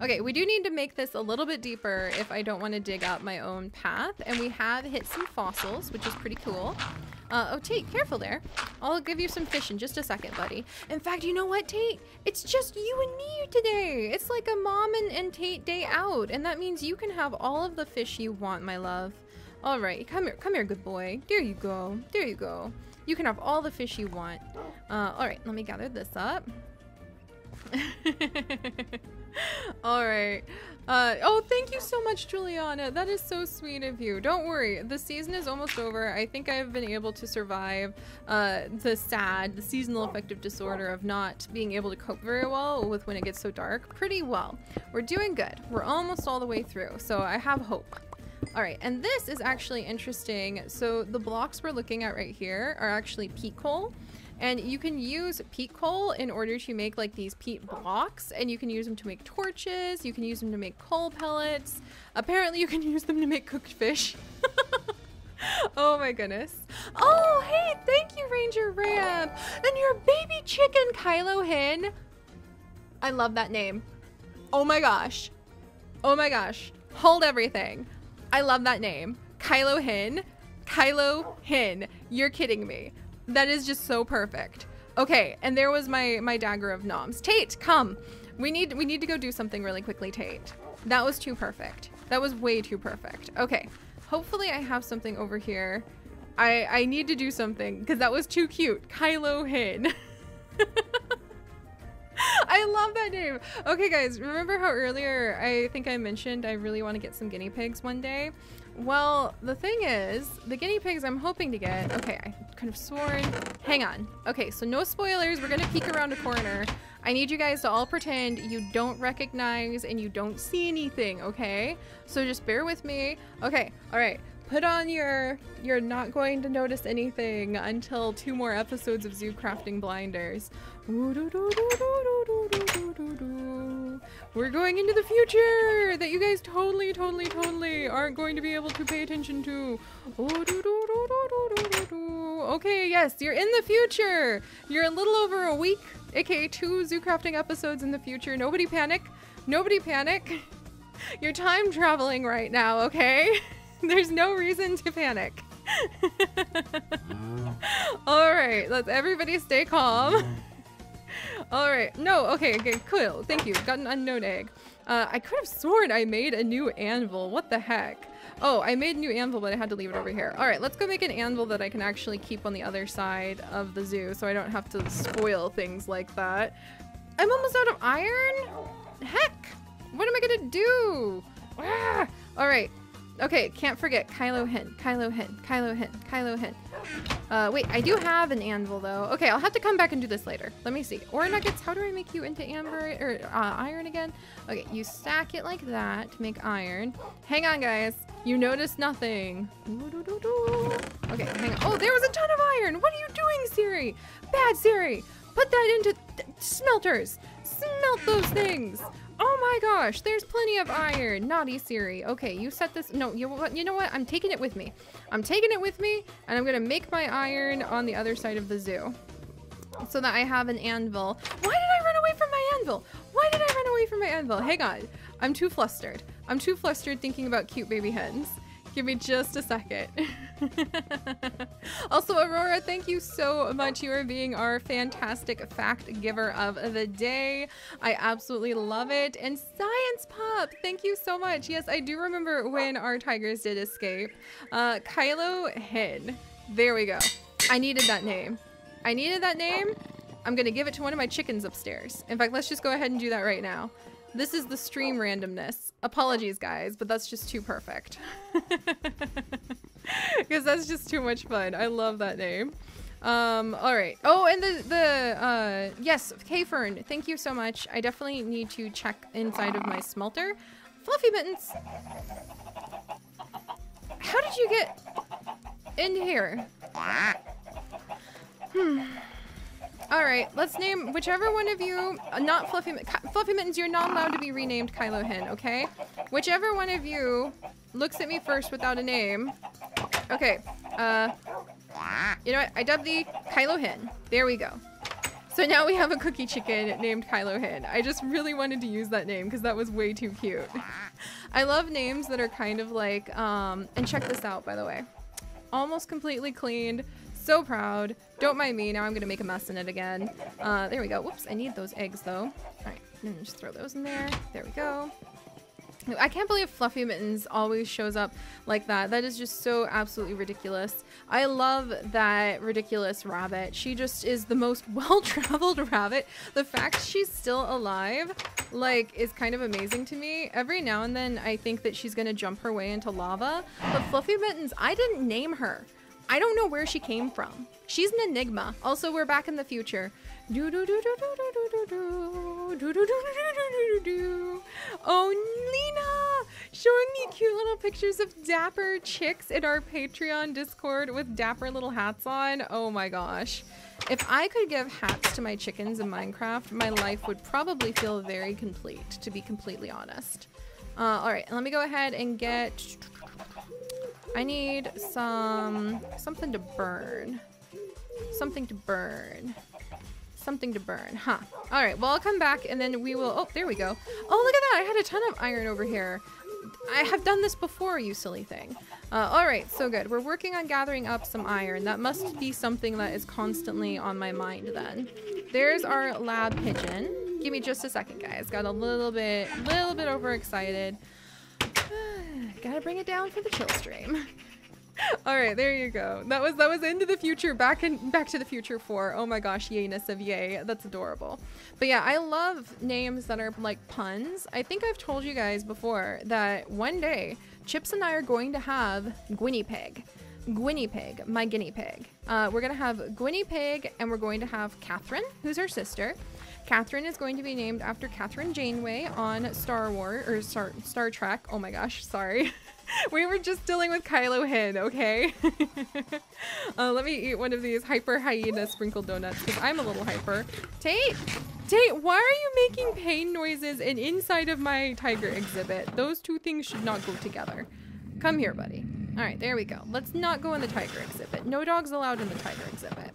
S1: Okay, we do need to make this a little bit deeper if I don't want to dig up my own path. And we have hit some fossils, which is pretty cool. Oh, Tate, careful there. I'll give you some fish in just a second, buddy. In fact, you know what, Tate? It's just you and me today. It's like a mom and Tate day out. And that means you can have all of the fish you want, my love. All right, come here, good boy. There you go. There you go. You can have all the fish you want. All right, let me gather this up. All right. Oh, thank you so much, Juliana. That is so sweet of you. Don't worry. The season is almost over. I think I've been able to survive the seasonal affective disorder of not being able to cope very well with when it gets so dark. Pretty well. We're doing good. We're almost all the way through, so I have hope. All right, and this is actually interesting. So the blocks we're looking at right here are actually peat coal. And you can use peat coal in order to make like these peat blocks, and you can use them to make torches, you can use them to make coal pellets. Apparently you can use them to make cooked fish. Oh my goodness. Oh, hey, thank you, Ranger Ram. And your baby chicken, Kylo Hen. I love that name. Oh my gosh. Oh my gosh. Hold everything. I love that name. Kylo Hen. Kylo Hen. You're kidding me. That is just so perfect. Okay, and there was my dagger of noms. Tate, come. We need to go do something really quickly, Tate. That was too perfect. That was way too perfect. Okay, hopefully I have something over here. I need to do something because that was too cute. Kylo Hen. I love that name. Okay, guys, remember how earlier I think I mentioned I really want to get some guinea pigs one day? Well, the thing is, the guinea pigs I'm hoping to get... Okay, I could have sworn... Hang on. Okay, so no spoilers. We're gonna peek around a corner. I need you guys to all pretend you don't recognize and you don't see anything, okay? So just bear with me. Okay, all right. Put on your "you're not going to notice anything" until 2 more episodes of Zoo Crafting blinders. We're going into the future that you guys totally aren't going to be able to pay attention to. Okay, yes, you're in the future. You're a little over a week, aka 2 Zoo Crafting episodes in the future. Nobody panic. Nobody panic. You're time traveling right now, okay? There's no reason to panic. All right, let's everybody stay calm. All right, no, okay, cool. Thank you. Got an unknown egg. I could have sworn I made a new anvil. What the heck? Oh, I made a new anvil, but I had to leave it over here. All right, let's go make an anvil that I can actually keep on the other side of the zoo so I don't have to spoil things like that. I'm almost out of iron? Heck, what am I gonna do? Ah! All right. Okay, can't forget Kylo Hen, Kylo Hen, Kylo Hen, Kylo Hen. Wait, I do have an anvil though. Okay, I'll have to come back and do this later. Let me see. Ore nuggets, how do I make you into amber or iron again? Okay, you stack it like that to make iron. Hang on, guys. You noticed nothing. Okay, hang on. Oh, there was a ton of iron. What are you doing, Seri? Bad Seri. Put that into smelters. Smelt those things. Oh my gosh, there's plenty of iron. Naughty Seri. Okay, you set this. No, you know what? I'm taking it with me. I'm taking it with me, and I'm gonna make my iron on the other side of the zoo so that I have an anvil. Why did I run away from my anvil? Why did I run away from my anvil? Hang on. I'm too flustered. I'm too flustered thinking about cute baby hens. Give me just a second. Also, Aurora, thank you so much. You are being our fantastic fact giver of the day. I absolutely love it. And Science Pup, thank you so much. Yes, I do remember when our tigers did escape. Kylo Hen. There we go. I needed that name. I needed that name. I'm gonna give it to one of my chickens upstairs. In fact, let's just go ahead and do that right now. This is the stream randomness. Apologies, guys, but that's just too perfect. Because that's just too much fun. I love that name. All right. Oh, and yes, K-Fern, thank you so much. I definitely need to check inside of my smelter. Fluffy Mittens. How did you get in here? All right, let's name whichever one of you, not Fluffy Mittens, you're not allowed to be renamed Kylo Hen, okay? Whichever one of you looks at me first without a name. Okay, you know what? I dubbed thee Kylo Hen. There we go. So now we have a cookie chicken named Kylo Hen. I just really wanted to use that name because that was way too cute. I love names that are kind of like, and check this out, by the way. Almost completely cleaned. So proud. Don't mind me. Now I'm gonna make a mess in it again. There we go. Whoops, I need those eggs though. All right, just throw those in there. There we go. I can't believe Fluffy Mittens always shows up like that. That is just so absolutely ridiculous. I love that ridiculous rabbit. She just is the most well-traveled rabbit. The fact she's still alive, like, is kind of amazing to me. Every now and then I think that she's gonna jump her way into lava, but Fluffy Mittens, I didn't name her. I don't know where she came from. She's an enigma. Also, we're back in the future. Oh, Lena! Showing me cute little pictures of dapper chicks in our Patreon Discord with dapper little hats on. Oh my gosh. If I could give hats to my chickens in Minecraft, my life would probably feel very complete, to be completely honest. Alright, let me go ahead and get... I need something to burn. Something to burn. Something to burn, huh? All right, well, I'll come back and then we will, oh, there we go. Oh, look at that, I had a ton of iron over here. I have done this before, you silly thing. All right, so good. We're working on gathering up some iron. That must be something that is constantly on my mind then. There's our lab pigeon. Give me just a second, guys. Got a little bit overexcited. Gotta bring it down for the chill stream. All right, there you go. That was Into the Future, Back to the Future 4. Oh my gosh, yayness of yay. That's adorable. But yeah, I love names that are like puns. I think I've told you guys before that one day Chips and I are going to have Guinea Pig. Guinea Pig, my guinea pig. We're gonna have Guinea Pig and we're going to have Catherine, who's her sister. Catherine is going to be named after Catherine Janeway on Star Wars, or Star Trek. Oh my gosh, sorry. We were just dealing with Kylo Hen, okay? Let me eat one of these hyper hyena sprinkled donuts because I'm a little hyper. Tate, why are you making pain noises and inside of my tiger exhibit? Those two things should not go together. Come here, buddy. All right, there we go. Let's not go in the tiger exhibit. No dogs allowed in the tiger exhibit.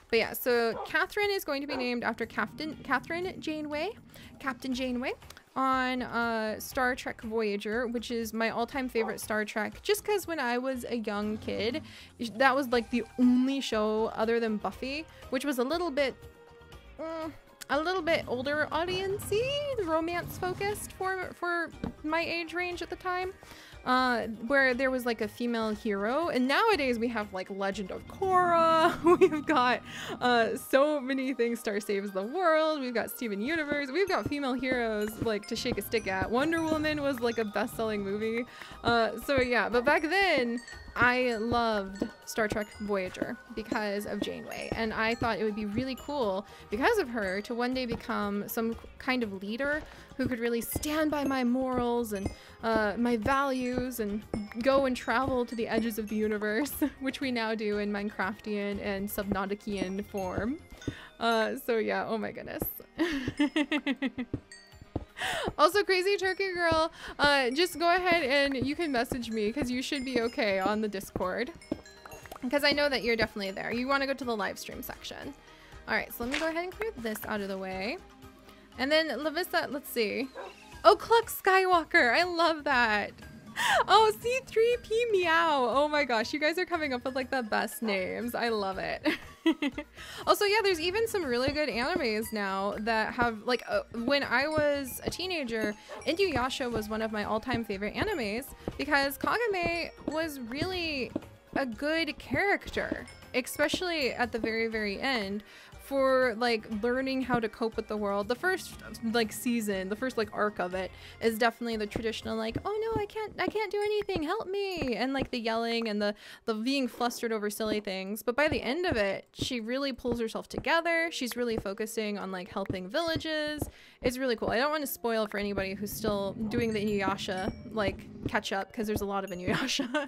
S1: But yeah, so Catherine is going to be named after Catherine Janeway, Captain Janeway, on Star Trek Voyager, which is my all-time favorite Star Trek, just because when I was a young kid, that was like the only show other than Buffy, which was a little bit older audience-y, romance focused for my age range at the time. Where there was like a female hero, and nowadays we have like Legend of Korra, we've got so many things, Star Saves the World, we've got Steven Universe, we've got female heroes like to shake a stick at. Wonder Woman was like a best-selling movie, so yeah, but back then I loved Star Trek Voyager because of Janeway, and I thought it would be really cool because of her to one day become some kind of leader who could really stand by my morals and my values and go and travel to the edges of the universe, which we now do in Minecraftian and Subnautician form. So yeah, oh my goodness. Also, Crazy Turkey Girl, just go ahead and you can message me because you should be okay on the Discord. Because I know that you're definitely there. You want to go to the live stream section. Alright, so let me go ahead and clear this out of the way. And then Lavissa, let's see. Oh, Cluck Skywalker, I love that. Oh, C3P Meow. Oh my gosh, you guys are coming up with like the best names. I love it. Also, yeah, there's even some really good animes now that have like when I was a teenager, Inuyasha was one of my all-time favorite animes because Kagame was really a good character, especially at the very end, for like learning how to cope with the world. The first like season, the first like arc of it is definitely the traditional like, oh no, I can't do anything, help me, and like the yelling and the being flustered over silly things. But by the end of it, she really pulls herself together. She's really focusing on like helping villages. It's really cool. I don't want to spoil for anybody who's still doing the Inuyasha like catch up, because there's a lot of Inuyasha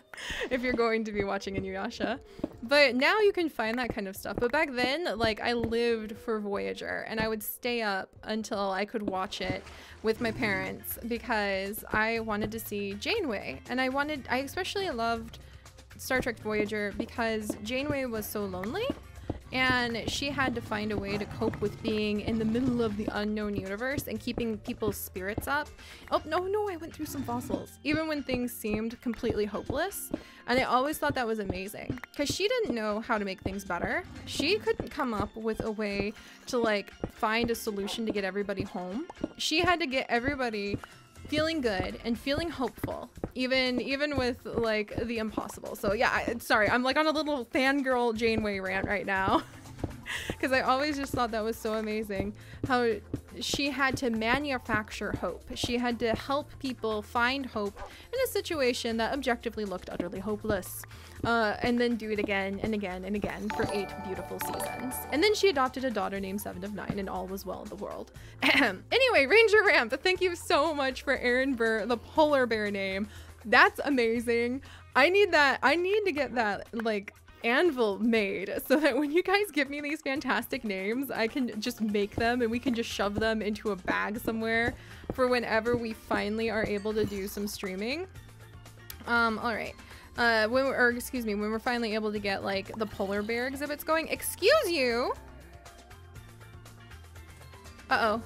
S1: if you're going to be watching Inuyasha. But now you can find that kind of stuff. But back then, like, I lived for Voyager and I would stay up until I could watch it with my parents because I wanted to see Janeway. And I especially loved Star Trek Voyager because Janeway was so lonely and she had to find a way to cope with being in the middle of the unknown universe and keeping people's spirits up. Oh, no, I went through some fossils. Even when things seemed completely hopeless. And I always thought that was amazing because she didn't know how to make things better. She couldn't come up with a way to like find a solution to get everybody home. She had to get everybody feeling good and feeling hopeful, even with like the impossible. So yeah, sorry, I'm like on a little fangirl Janeway rant right now. Because I always just thought that was so amazing how she had to manufacture hope. She had to help people find hope in a situation that objectively looked utterly hopeless. And then do it again and again and again for 8 beautiful seasons. And then she adopted a daughter named 7 of 9 and all was well in the world. Anyway, Ranger Ramp, thank you so much for Aaron Burr, the polar bear name. That's amazing. I need to get that like anvil made so that when you guys give me these fantastic names, I can just make them and we can just shove them into a bag somewhere for whenever we finally are able to do some streaming. All right. When we're finally able to get like the polar bear exhibits going. Excuse you. Uh-oh.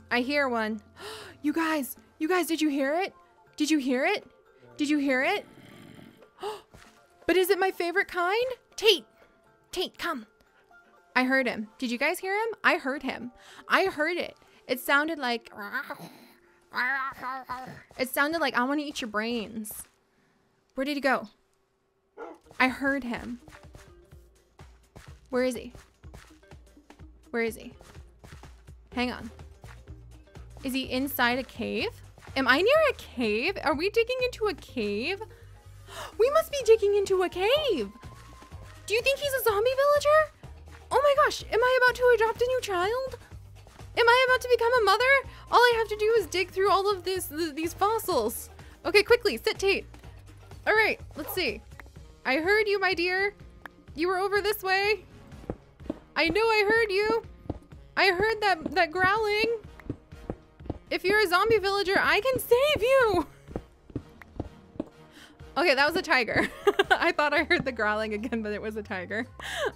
S1: I hear one. You guys, did you hear it? Did you hear it? Did you hear it? But is it my favorite kind? Tate, come. I heard him. Did you guys hear him? I heard him. I heard it. It sounded like I want to eat your brains. Where did he go? I heard him. Where is he? Where is he? Hang on. Is he inside a cave? Am I near a cave? Are we digging into a cave? We must be digging into a cave. Do you think he's a zombie villager? Oh my gosh, am I about to adopt a new child? Am I about to become a mother? All I have to do is dig through all of these fossils. Okay, quickly, sit Tate. All right, let's see. I heard you, my dear. You were over this way. I know I heard you. I heard that growling. If you're a zombie villager, I can save you. Okay, that was a tiger. I thought I heard the growling again, but it was a tiger.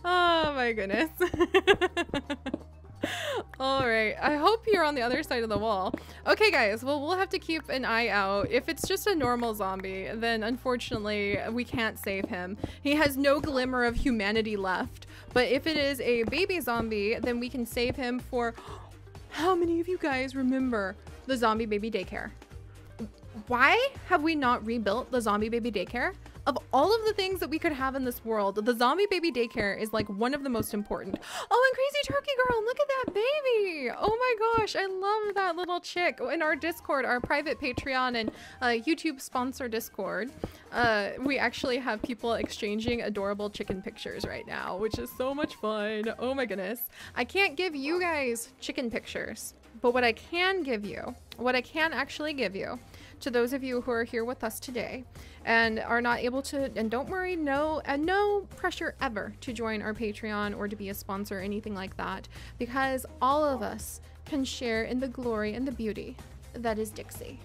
S1: Oh my goodness. All right, I hope you're on the other side of the wall. Okay guys, well, we'll have to keep an eye out. If it's just a normal zombie, then unfortunately we can't save him. He has no glimmer of humanity left. But if it is a baby zombie, then we can save him for... How many of you guys remember the zombie baby daycare? Why have we not rebuilt the zombie baby daycare? Of all of the things that we could have in this world, the zombie baby daycare is like one of the most important. Oh, and Crazy Turkey Girl, look at that baby. Oh my gosh, I love that little chick. In our Discord, our private Patreon and YouTube sponsor Discord, we actually have people exchanging adorable chicken pictures right now, which is so much fun. Oh my goodness. I can't give you guys chicken pictures, but what I can give you, what I can actually give you, to those of you who are here with us today and are not able to, and don't worry, no pressure ever to join our Patreon or to be a sponsor or anything like that, because all of us can share in the glory and the beauty that is Dixie.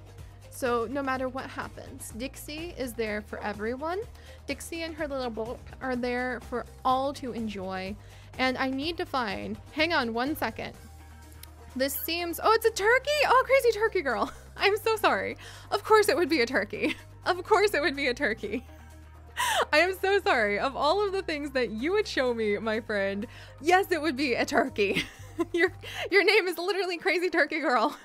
S1: So no matter what happens, Dixie is there for everyone. Dixie and her little boat are there for all to enjoy. And I need to find, hang on one second. This seems, oh, it's a turkey. Oh, Crazy Turkey Girl. I'm so sorry. Of course it would be a turkey. Of course it would be a turkey. I am so sorry. Of all of the things that you would show me, my friend, yes, it would be a turkey. Your name is literally Crazy Turkey Girl.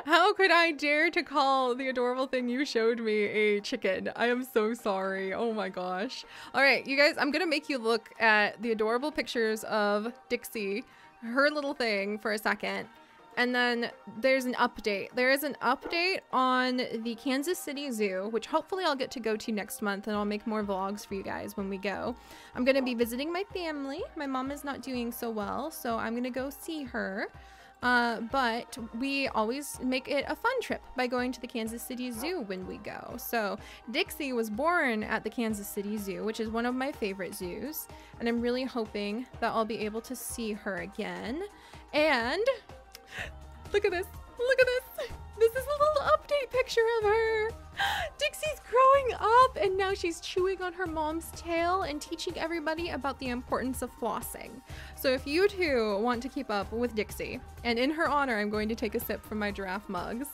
S1: How could I dare to call the adorable thing you showed me a chicken? I am so sorry. Oh my gosh. All right, you guys, I'm gonna make you look at the adorable pictures of Dixie, her little thing, for a second. And then there's an update. There is an update on the Kansas City Zoo, which hopefully I'll get to go to next month, and I'll make more vlogs for you guys when we go. I'm gonna be visiting my family. My mom is not doing so well, so I'm gonna go see her. But we always make it a fun trip by going to the Kansas City Zoo when we go. So Dixie was born at the Kansas City Zoo, which is one of my favorite zoos, and I'm really hoping that I'll be able to see her again. And look at this. Look at this. This is a little update picture of her. Dixie's growing up, and now she's chewing on her mom's tail and teaching everybody about the importance of flossing. So if you too want to keep up with Dixie, and in her honor I'm going to take a sip from my giraffe mugs,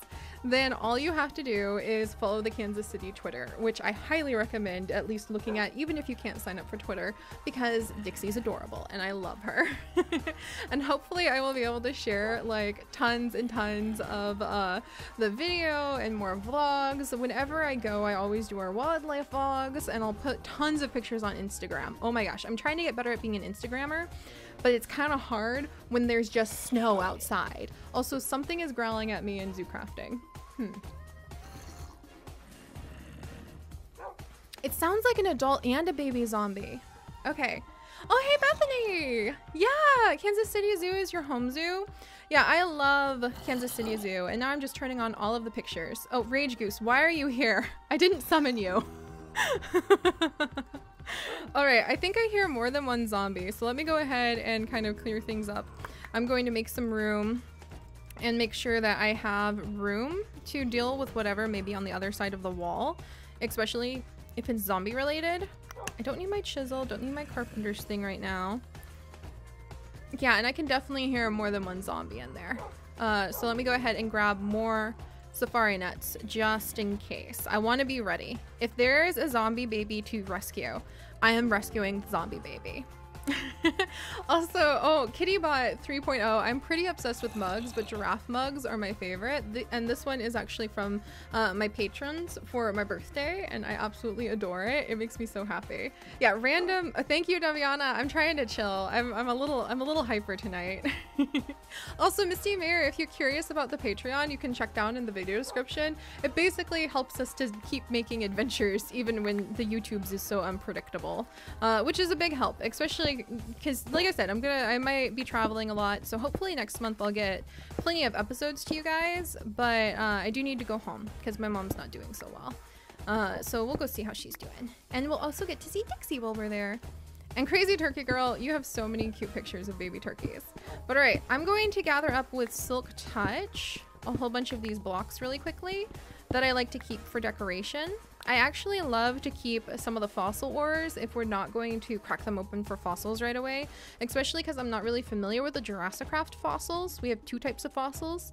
S1: then all you have to do is follow the Kansas City Twitter, which I highly recommend at least looking at, even if you can't sign up for Twitter, because Dixie's adorable and I love her. And hopefully I will be able to share like tons and tons of the video and more vlogs. Whenever I go, I always do our wildlife vlogs, and I'll put tons of pictures on Instagram. Oh my gosh, I'm trying to get better at being an Instagrammer, but it's kind of hard when there's just snow outside. Also, something is growling at me in zoo crafting. It sounds like an adult and a baby zombie. Okay. Oh, hey, Bethany. Yeah, Kansas City Zoo is your home zoo. Yeah, I love Kansas City Zoo, and now I'm just turning on all of the pictures. Oh, Rage Goose, why are you here? I didn't summon you. All right, I think I hear more than one zombie, so let me go ahead and kind of clear things up. I'm going to make some room and make sure that I have room to deal with whatever may be on the other side of the wall, especially if it's zombie related. I don't need my chisel, don't need my carpenter's thing right now. Yeah, and I can definitely hear more than one zombie in there. So let me go ahead and grab more safari nets just in case. I want to be ready. If there is a zombie baby to rescue, I am rescuing the zombie baby. Also, oh, Kittybot 3.0, I'm pretty obsessed with mugs, but giraffe mugs are my favorite. And this one is actually from my patrons for my birthday, and I absolutely adore it. It makes me so happy. Yeah, random. Thank you, Daviana. I'm trying to chill. I'm a little hyper tonight. Also, Misty Mayer, if you're curious about the Patreon, you can check down in the video description. It basically helps us to keep making adventures even when the YouTubes is so unpredictable, which is a big help, especially because, like I said, I might be traveling a lot, so hopefully next month I'll get plenty of episodes to you guys, but I do need to go home because my mom's not doing so well. So we'll go see how she's doing, and we'll also get to see Dixie while we're there. And Crazy Turkey Girl, you have so many cute pictures of baby turkeys. But all right, I'm going to gather up with Silk Touch a whole bunch of these blocks really quickly that I like to keep for decoration. I actually love to keep some of the fossil ores if we're not going to crack them open for fossils right away, especially because I'm not really familiar with the Jurassic Craft fossils. We have two types of fossils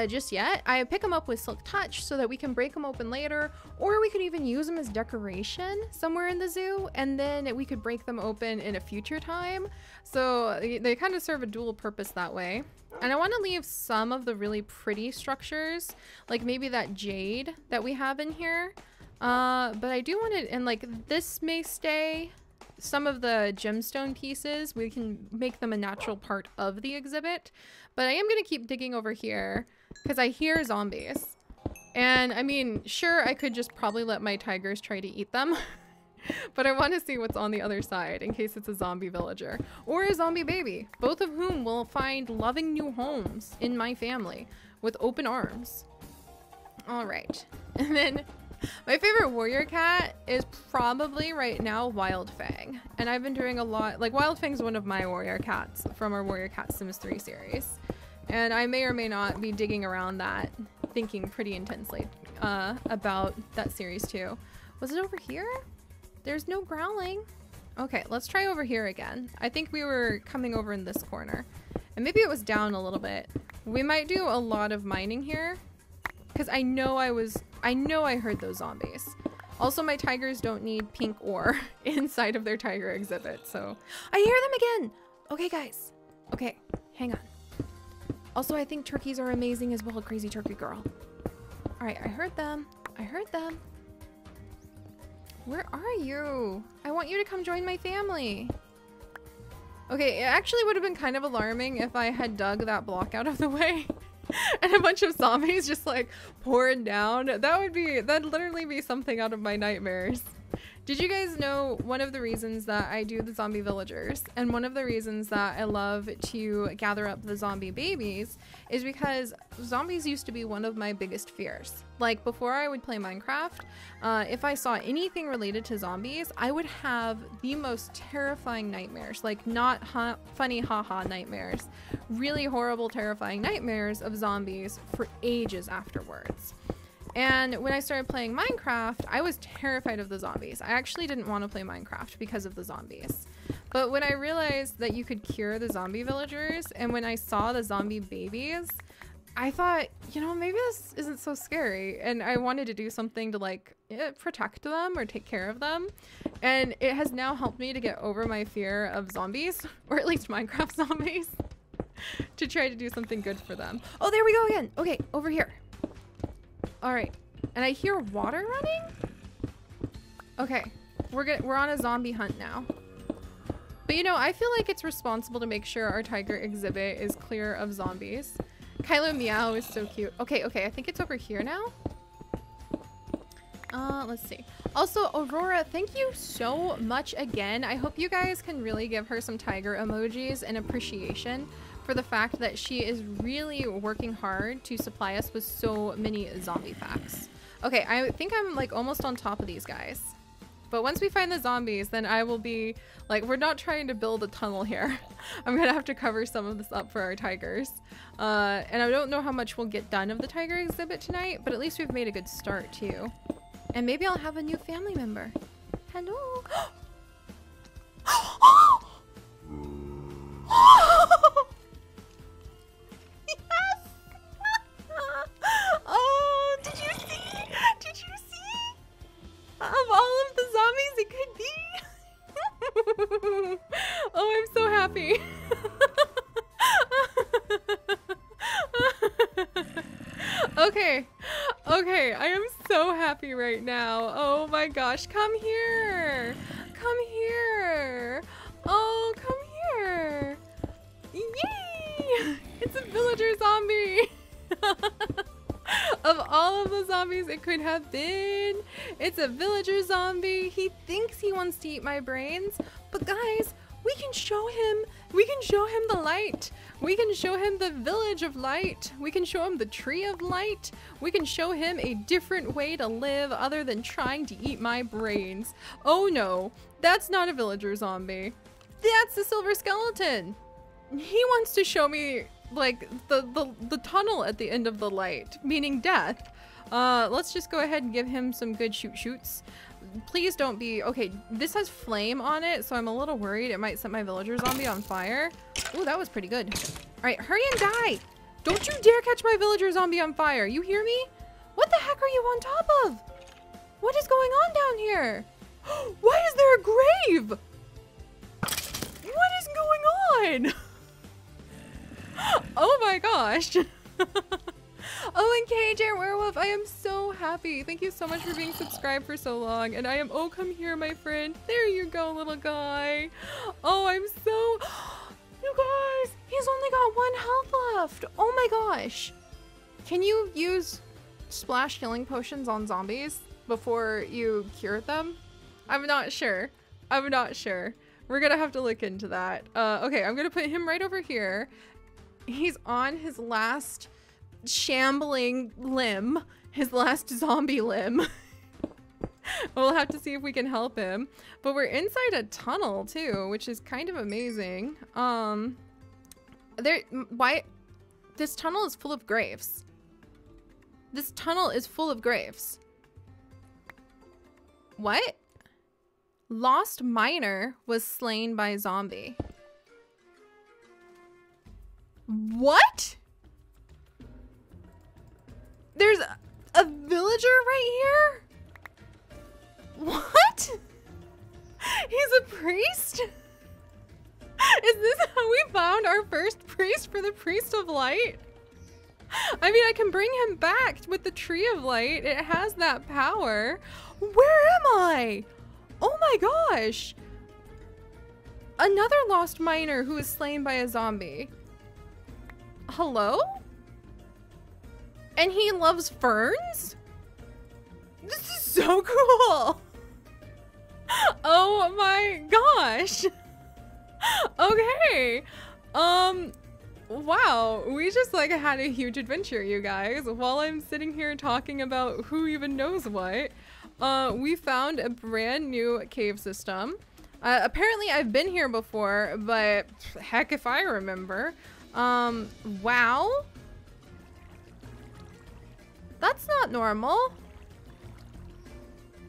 S1: just yet. I pick them up with Silk Touch so that we can break them open later, or we could even use them as decoration somewhere in the zoo, and then we could break them open in a future time. So they kind of serve a dual purpose that way. And I want to leave some of the really pretty structures, like maybe that jade that we have in here. But I do want it, and like this may stay. Some of the gemstone pieces, we can make them a natural part of the exhibit. But I am going to keep digging over here because I hear zombies. And I mean, sure, I could just probably let my tigers try to eat them. But I want to see what's on the other side in case it's a zombie villager or a zombie baby, both of whom will find loving new homes in my family with open arms. All right. And then my favorite warrior cat is probably right now Wild Fang. And I've been doing a lot, like Wild Fang's one of my warrior cats from our Warrior Cat Sims 3 series. And I may or may not be digging around that, thinking pretty intensely about that series too. Was it over here? There's no growling. Okay, let's try over here again. I think we were coming over in this corner. And maybe it was down a little bit. We might do a lot of mining here, because I know I heard those zombies. Also, my tigers don't need pink ore inside of their tiger exhibit, so I hear them again. Okay, guys. Okay, hang on. Also, I think turkeys are amazing as well, Crazy Turkey Girl. All right, I heard them. I heard them. Where are you? I want you to come join my family. Okay, it actually would have been kind of alarming if I had dug that block out of the way and a bunch of zombies just like pouring down. That'd literally be something out of my nightmares. Did you guys know one of the reasons that I do the zombie villagers and one of the reasons that I love to gather up the zombie babies is because zombies used to be one of my biggest fears. Like before I would play Minecraft, if I saw anything related to zombies, I would have the most terrifying nightmares, like not funny haha nightmares, really horrible terrifying nightmares of zombies for ages afterwards. And when I started playing Minecraft, I was terrified of the zombies. I actually didn't want to play Minecraft because of the zombies. But when I realized that you could cure the zombie villagers, and when I saw the zombie babies, I thought, you know, maybe this isn't so scary. And I wanted to do something to like protect them or take care of them. And it has now helped me to get over my fear of zombies, or at least Minecraft zombies, to try to do something good for them. Oh, there we go again. Okay, over here. All right. And I hear water running? Okay. We're on a zombie hunt now. But you know, I feel like it's responsible to make sure our tiger exhibit is clear of zombies. Kylo Meow is so cute. Okay, I think it's over here now. Let's see. Also, Aurora, thank you so much again. I hope you guys can really give her some tiger emojis and appreciation for the fact that she is really working hard to supply us with so many zombie facts. Okay, I think I'm like almost on top of these guys. But once we find the zombies, then I will be like, we're not trying to build a tunnel here. I'm gonna have to cover some of this up for our tigers. And I don't know how much we'll get done of the tiger exhibit tonight, but at least we've made a good start too. And maybe I'll have a new family member. Hello. Yes! Oh, did you see? Did you see? Of all of the zombies it could be. Oh, I'm so happy. Okay, I am so happy right now. Oh my gosh, come here. Come here. Oh, come here. Yay! It's a villager zombie. Of all of the zombies it could have been, it's a villager zombie. He thinks he wants to eat my brains, but guys, we can show him the light. We can show him the village of light. We can show him the tree of light. We can show him a different way to live other than trying to eat my brains. Oh no, that's not a villager zombie. That's a silver skeleton. He wants to show me like the tunnel at the end of the light, meaning death. Let's just go ahead and give him some good shoots. Please don't be okay. This has flame on it, so I'm a little worried it might set my villager zombie on fire. Oh, that was pretty good. All right, hurry and die. Don't you dare catch my villager zombie on fire. You hear me? What the heck are you on top of? What is going on down here? Why is there a grave? What is going on? Oh my gosh. Oh, and KJ Werewolf, I am so happy. Thank you so much for being subscribed for so long. And I am, oh, come here, my friend. There you go, little guy. Oh, I'm so, you guys, he's only got 1 health left. Oh my gosh. Can you use splash healing potions on zombies before you cure them? I'm not sure. I'm not sure. We're gonna have to look into that. Okay, I'm gonna put him right over here. He's on his last shambling limb, his last zombie limb. We'll have to see if we can help him. But we're inside a tunnel too, which is kind of amazing. Why? This tunnel is full of graves. This tunnel is full of graves. What? Lost miner was slain by zombie. What? There's a villager right here? What? He's a priest? Is this how we found our first priest for the Priest of Light? I mean, I can bring him back with the Tree of Light. It has that power. Where am I? Oh my gosh. Another lost miner who was slain by a zombie. Hello? And he loves ferns? This is so cool. Oh my gosh. Okay. Wow, we just like had a huge adventure, you guys. While I'm sitting here talking about who even knows what, we found a brand new cave system. Apparently I've been here before, but heck if I remember. Wow. That's not normal.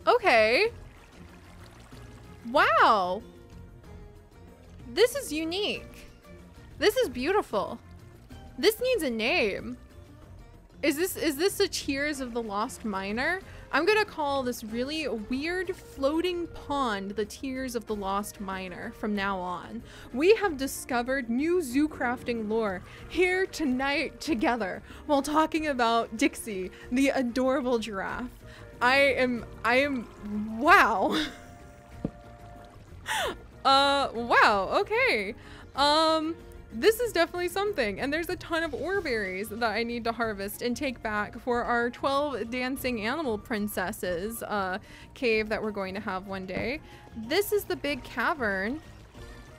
S1: Okay. Wow. This is unique. This is beautiful. This needs a name. Is this the Tears of the Lost Miner? I'm gonna call this really weird floating pond the Tears of the Lost Miner from now on. We have discovered new zoo crafting lore here tonight together while talking about Dixie, the adorable giraffe. I am, wow. Wow, okay. This is definitely something, and there's a ton of ore berries that I need to harvest and take back for our 12 dancing animal princesses cave that we're going to have one day. This is the big cavern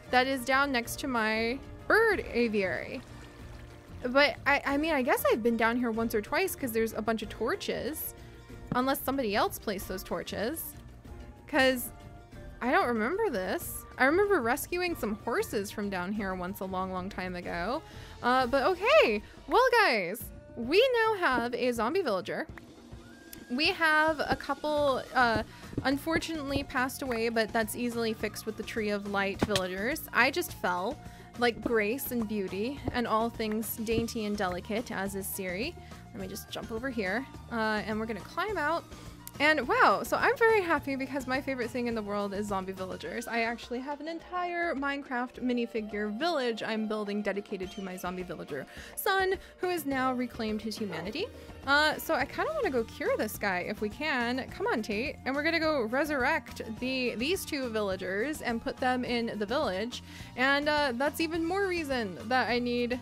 S1: that is down next to my bird aviary. But I mean, I guess I've been down here once or twice because there's a bunch of torches, unless somebody else placed those torches, because I don't remember this. I remember rescuing some horses from down here once a long time ago. But okay, well guys, we now have a zombie villager. We have a couple, unfortunately passed away, but that's easily fixed with the Tree of Light villagers. I just fell, like grace and beauty and all things dainty and delicate, as is Seri. Let me just jump over here, and we're gonna climb out. And wow, so I'm very happy because my favorite thing in the world is zombie villagers. I actually have an entire Minecraft minifigure village I'm building dedicated to my zombie villager son, who has now reclaimed his humanity. So I kind of want to go cure this guy if we can. Come on, Tate. And we're gonna go resurrect these two villagers and put them in the village. And that's even more reason that I need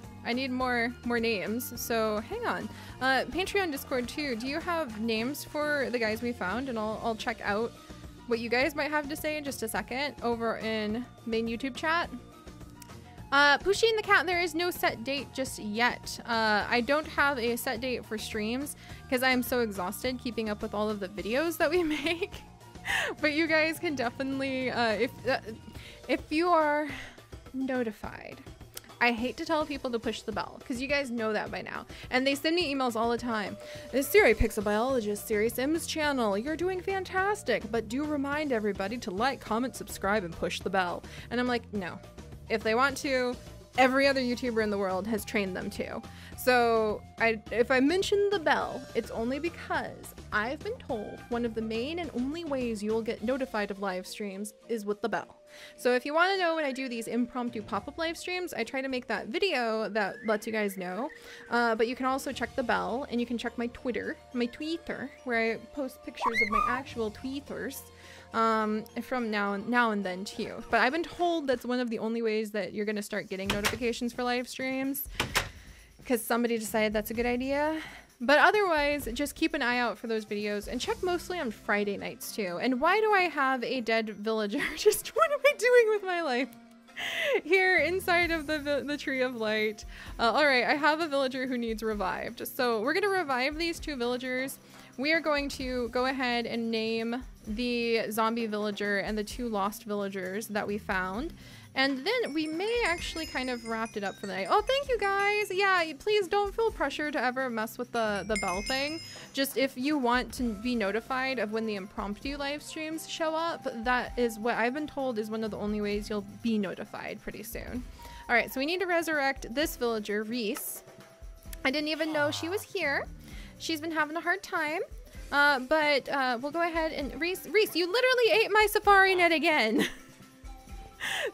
S1: more names. So hang on. Patreon, Discord too. Do you have names for the guys we found? And I'll check out what you guys might have to say in just a second over in main YouTube chat. Pushy and the Cat, there is no set date just yet. I don't have a set date for streams because I am so exhausted keeping up with all of the videos that we make. But you guys can definitely, if you are notified. I hate to tell people to push the bell because you guys know that by now. And they send me emails all the time. Seri picks a biologist, Seri Sims channel. You're doing fantastic, but do remind everybody to like, comment, subscribe, and push the bell. And I'm like, no. If they want to, every other YouTuber in the world has trained them to. So if I mention the bell, it's only because I've been told one of the main and only ways you'll get notified of live streams is with the bell. So if you want to know when I do these impromptu pop-up live streams, I try to make that video that lets you guys know. But you can also check the bell, and you can check my Twitter, where I post pictures of my actual tweeters. From now and then too. But I've been told that's one of the only ways that you're gonna start getting notifications for live streams because somebody decided that's a good idea. But otherwise, just keep an eye out for those videos and check mostly on Friday nights too. And why do I have a dead villager? Just what am I doing with my life? Here inside of the Tree of Light. All right, I have a villager who needs revived. So we're gonna revive these two villagers. We are going to go ahead and name the zombie villager and the two lost villagers that we found. And then we may actually kind of wrap it up for the night. Oh, thank you guys. Yeah, please don't feel pressure to ever mess with the bell thing. Just if you want to be notified of when the impromptu live streams show up, that is what I've been told is one of the only ways you'll be notified pretty soon. All right, so we need to resurrect this villager, Reese. I didn't even know she was here. She's been having a hard time. But we'll go ahead and Reese, you literally ate my safari net again.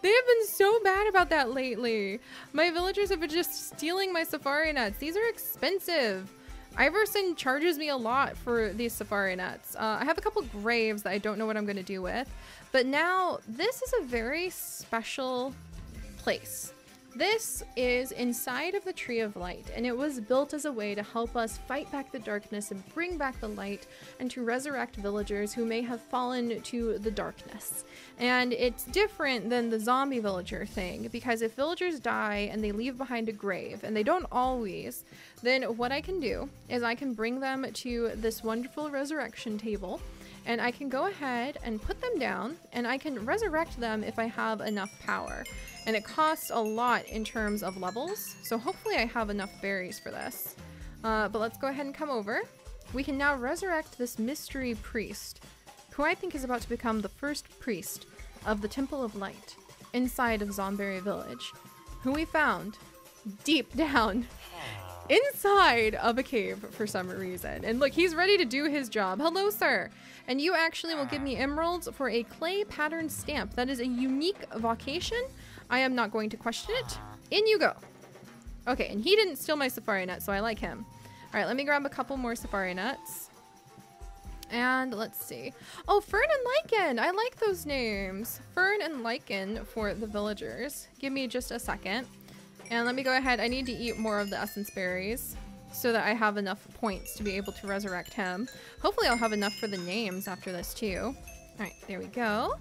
S1: They have been so bad about that lately. My villagers have been just stealing my safari nets. These are expensive. Iverson charges me a lot for these safari nets. I have a couple graves that I don't know what I'm gonna do with, but now this is a very special place. This is inside of the Tree of Light, and it was built as a way to help us fight back the darkness and bring back the light and to resurrect villagers who may have fallen to the darkness. And it's different than the zombie villager thing, because if villagers die and they leave behind a grave, and they don't always, then what I can do is I can bring them to this wonderful resurrection table, and I can go ahead and put them down, and I can resurrect them if I have enough power. And it costs a lot in terms of levels, so hopefully I have enough berries for this. But let's go ahead and come over. We can now resurrect this mystery priest, who I think is about to become the first priest of the Temple of Light. inside of Zomberry Village, who we found deep down inside of a cave for some reason. And look, he's ready to do his job. Hello, sir. And you actually will give me emeralds for a clay pattern stamp. That is a unique vocation. I am not going to question it. In you go. Okay, and he didn't steal my safari nut, so I like him. All right, let me grab a couple more safari nuts. And let's see. Oh, Fern and Lichen. I like those names. Fern and Lichen for the villagers. Give me just a second. And let me go ahead. I need to eat more of the essence berries so that I have enough points to be able to resurrect him. Hopefully I'll have enough for the names after this too. All right, there we go.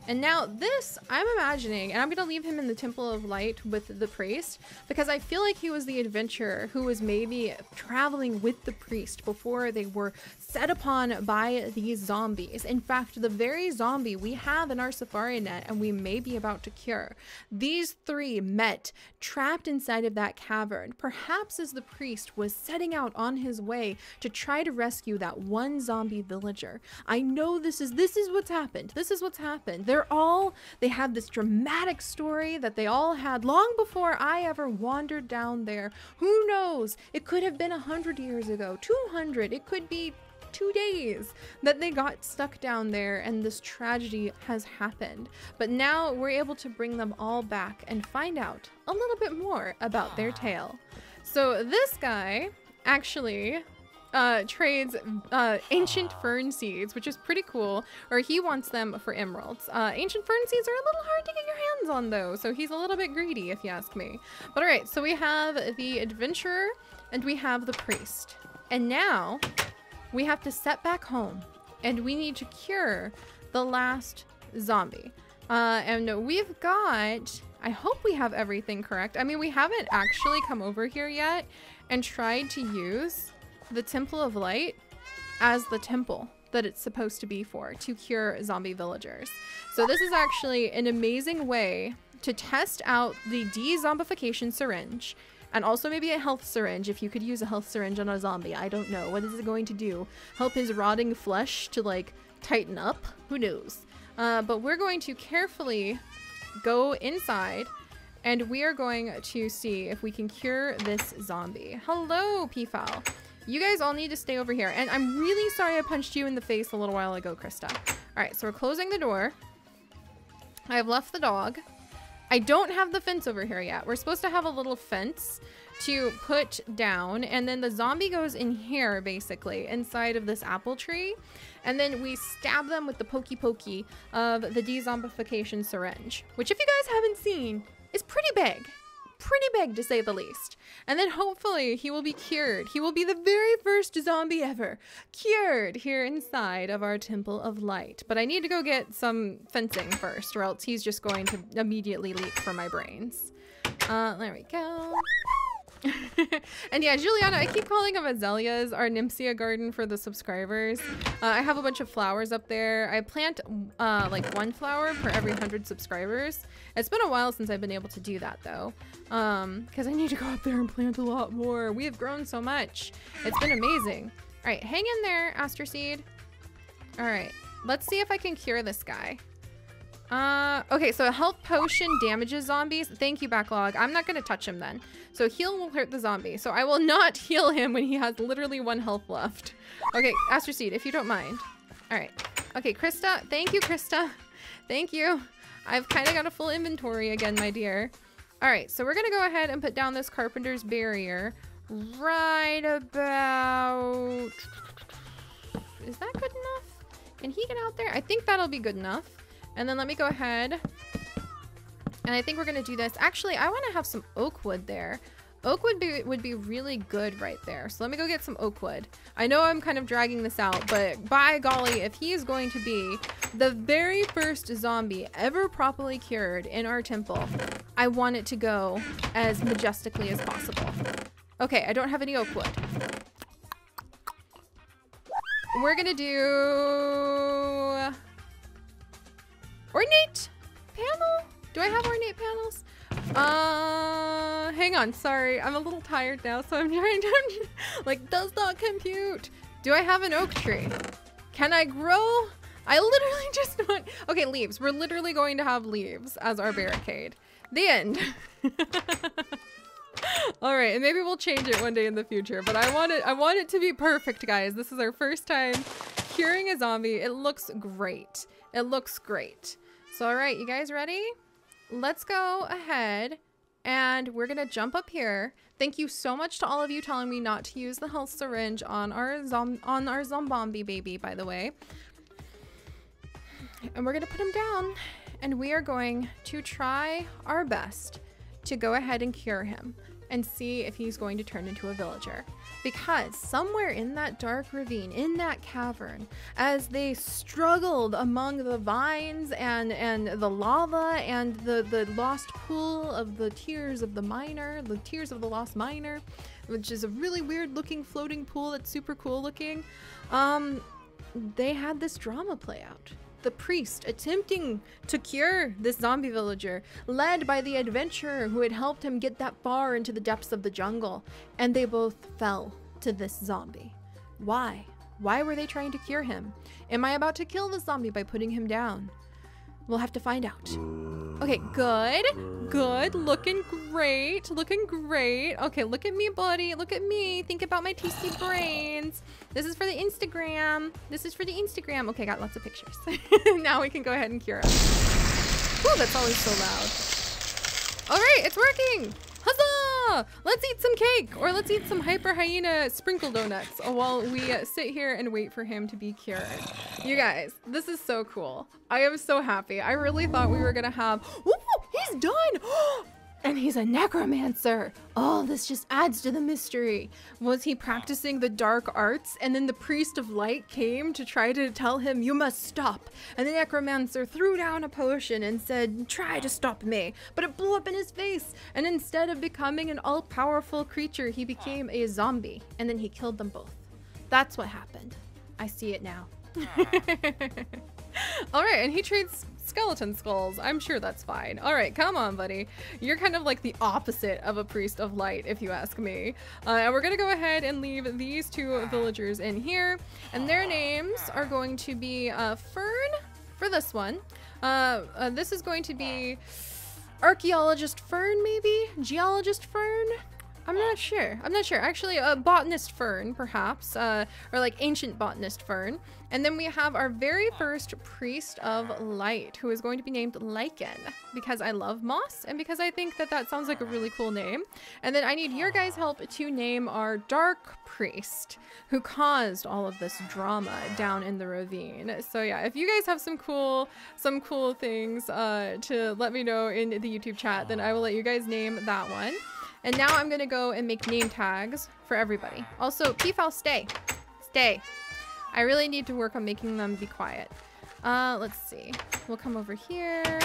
S1: And now this, I'm imagining, and I'm going to leave him in the Temple of Light with the priest, because I feel like he was the adventurer who was maybe traveling with the priest before they were set upon by these zombies. In fact, the very zombie we have in our safari net and we may be about to cure, these three met trapped inside of that cavern, perhaps as the priest was setting out on his way to try to rescue that one zombie villager. I know this is what's happened. This is what's happened. They have this dramatic story that they all had long before I ever wandered down there. Who knows? It could have been 100 years ago, 200. It could be 2 days that they got stuck down there and this tragedy has happened. But now we're able to bring them all back and find out a little bit more about their tale. So this guy actually trades ancient fern seeds, which is pretty cool, or he wants them for emeralds. Ancient fern seeds are a little hard to get your hands on though, so he's a little bit greedy if you ask me. But alright, so we have the adventurer and we have the priest. And now we have to set back home and we need to cure the last zombie. And we've got, I hope we have everything correct. I mean, we haven't actually come over here yet and tried to use the Temple of Light as the temple that it's supposed to be for, to cure zombie villagers. So this is actually an amazing way to test out the de-zombification syringe, and also maybe a health syringe if you could use a health syringe on a zombie. I don't know. What is it going to do? Help his rotting flesh to like tighten up? Who knows? But we're going to carefully go inside and we are going to see if we can cure this zombie. Hello, Peafowl. You guys all need to stay over here. And I'm really sorry I punched you in the face a little while ago, Krista. All right, so we're closing the door. I have left the dog. I don't have the fence over here yet. We're supposed to have a little fence to put down, and then the zombie goes in here, basically, inside of this apple tree, and then we stab them with the pokey pokey of the de-zombification syringe, which if you guys haven't seen, is pretty big to say the least. And then hopefully he will be cured. He will be the very first zombie ever cured here inside of our Temple of Light. But I need to go get some fencing first, or else he's just going to immediately leap for my brains. There we go. And yeah, Juliana, I keep calling them azaleas, our Nympsia garden for the subscribers. I have a bunch of flowers up there. I plant like one flower per every 100 subscribers. It's been a while since I've been able to do that though, because I need to go up there and plant a lot more. We have grown so much. It's been amazing. All right, hang in there, Aster Seed. All right, let's see if I can cure this guy. Okay, so a health potion damages zombies. Thank you, Backlog. I'm not gonna touch him then. So heal will hurt the zombie. So I will not heal him when he has literally 1 health left. Okay, Aster Seed, if you don't mind. All right. Okay, Krista. Thank you, Krista. Thank you. I've kind of got a full inventory again, my dear. All right, so we're gonna go ahead and put down this carpenter's barrier right about... Is that good enough? Can he get out there? I think that'll be good enough. And then let me go ahead, and I think we're gonna do this. Actually, I want to have some oak wood there. Oak would be really good right there. So let me go get some oak wood. I know I'm kind of dragging this out, but by golly, if he is going to be the very first zombie ever properly cured in our temple, I want it to go as majestically as possible. Okay, I don't have any oak wood. We're gonna do... ornate panel? Do I have ornate panels? Hang on, sorry. I'm a little tired now, so I'm trying to, like, does not compute. Do I have an oak tree? Can I grow I literally just want, okay, leaves. We're literally going to have leaves as our barricade. The end. All right, and maybe we'll change it one day in the future, but I want it to be perfect, guys. This is our first time curing a zombie. It looks great. It looks great. So, all right, you guys ready? Let's go ahead and we're gonna jump up here. Thank you so much to all of you telling me not to use the health syringe on our zombie baby, by the way. And we're gonna put him down, and we are going to try our best to go ahead and cure him and see if he's going to turn into a villager. Because somewhere in that dark ravine, in that cavern, as they struggled among the vines and the lava and the lost pool of the tears of the miner, the tears of the lost miner, which is a really weird looking floating pool that's super cool looking, they had this drama play out. The priest attempting to cure this zombie villager, led by the adventurer who had helped him get that far into the depths of the jungle, and they both fell to this zombie. Why? Why were they trying to cure him? Am I about to kill the zombie by putting him down? We'll have to find out. Okay, good. Good. Looking great. Looking great. Okay, look at me, buddy. Look at me. Think about my tasty brains. This is for the Instagram. This is for the Instagram. Okay, got lots of pictures. Now we can go ahead and cure him. Ooh, that's always so loud. All right, it's working. Huzzah! Let's eat some cake, or let's eat some hyper hyena sprinkle donuts while we sit here and wait for him to be cured. You guys, this is so cool. I am so happy. I really thought we were gonna have, ooh, he's done! And he's a necromancer. Oh, this just adds to the mystery. Was he practicing the dark arts, and then the priest of light came to try to tell him, you must stop. And the necromancer threw down a potion and said, try to stop me. But it blew up in his face. And instead of becoming an all-powerful creature, he became a zombie. And then he killed them both. That's what happened. I see it now. All right, and he trades skeleton skulls. I'm sure that's fine. All right, come on, buddy. You're kind of like the opposite of a priest of light, if you ask me. And we're gonna go ahead and leave these two villagers in here, and their names are going to be Fern for this one. This is going to be Archaeologist Fern, maybe? Geologist Fern? I'm not sure. I'm not sure. Actually, a botanist Fern, perhaps, or like ancient botanist Fern. And then we have our very first priest of light, who is going to be named Lichen, because I love moss and because I think that that sounds like a really cool name. And then I need your guys' help to name our dark priest, who caused all of this drama down in the ravine. So yeah, if you guys have some cool things to let me know in the YouTube chat, then I will let you guys name that one. And now I'm gonna go and make name tags for everybody. Also, Peafowl, stay. Stay. I really need to work on making them be quiet. Let's see. We'll come over here.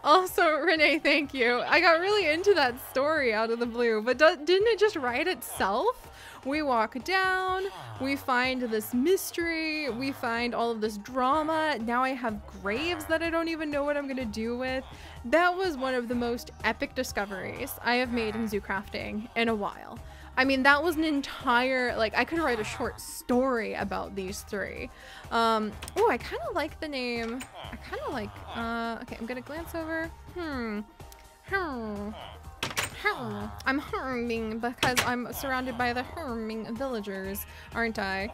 S1: Also, Renee, thank you. I got really into that story out of the blue, but didn't it just write itself? We walk down, we find this mystery, we find all of this drama. Now I have graves that I don't even know what I'm gonna do with. That was one of the most epic discoveries I have made in zoo crafting in a while. I mean, that was an entire, like, I could write a short story about these three. Oh, I kind of like the name. I kind of like, okay, I'm gonna glance over. I'm harming because I'm surrounded by the harming villagers, aren't I?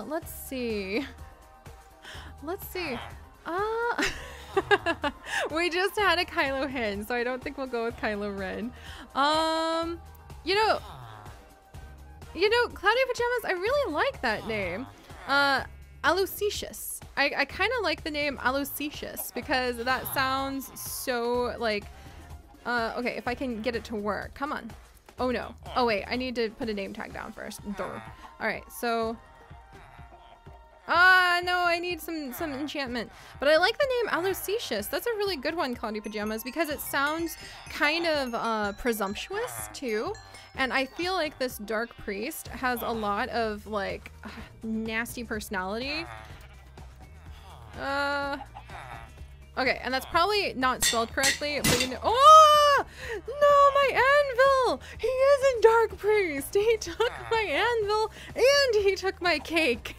S1: Let's see. Let's see. We just had a Kylo Hen, so I don't think we'll go with Kylo Ren. You know, Cloudy Pajamas, I really like that name. Aloysius. I kind of like the name Aloysius because that sounds so like, okay, if I can get it to work. Come on. Oh no. Oh wait, I need to put a name tag down first. All right, so. No, I need some enchantment. But I like the name Aloysius. That's a really good one, Cloudy Pajamas, because it sounds kind of presumptuous too. And I feel like this dark priest has a lot of like nasty personality. Okay, and that's probably not spelled correctly, but you know. Oh no, my anvil! He is a dark priest. He took my anvil and he took my cake.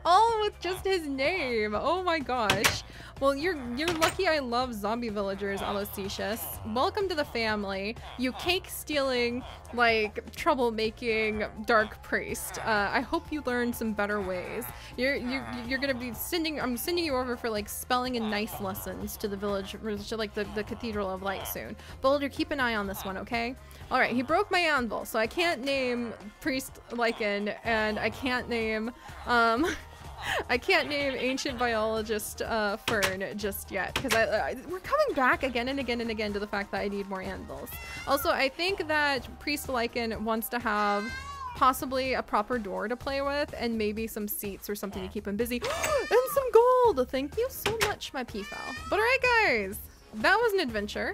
S1: All with just his name. Oh my gosh. Well, you're lucky I love zombie villagers, Aloysius. Welcome to the family. You cake stealing, like troublemaking dark priest. I hope you learn some better ways. You're gonna be I'm sending you over for like spelling and nice lessons to the village, to like the Cathedral of Light soon. Boulder, keep an eye on this one, okay? All right, he broke my anvil, so I can't name Priest Lycan, and I can't name I can't name Ancient Biologist Fern just yet, because we're coming back again and again and again to the fact that I need more anvils. Also, I think that Priest Lycan wants to have possibly a proper door to play with and maybe some seats or something to keep him busy. And some gold! Thank you so much, my peafowl. But alright guys, that was an adventure.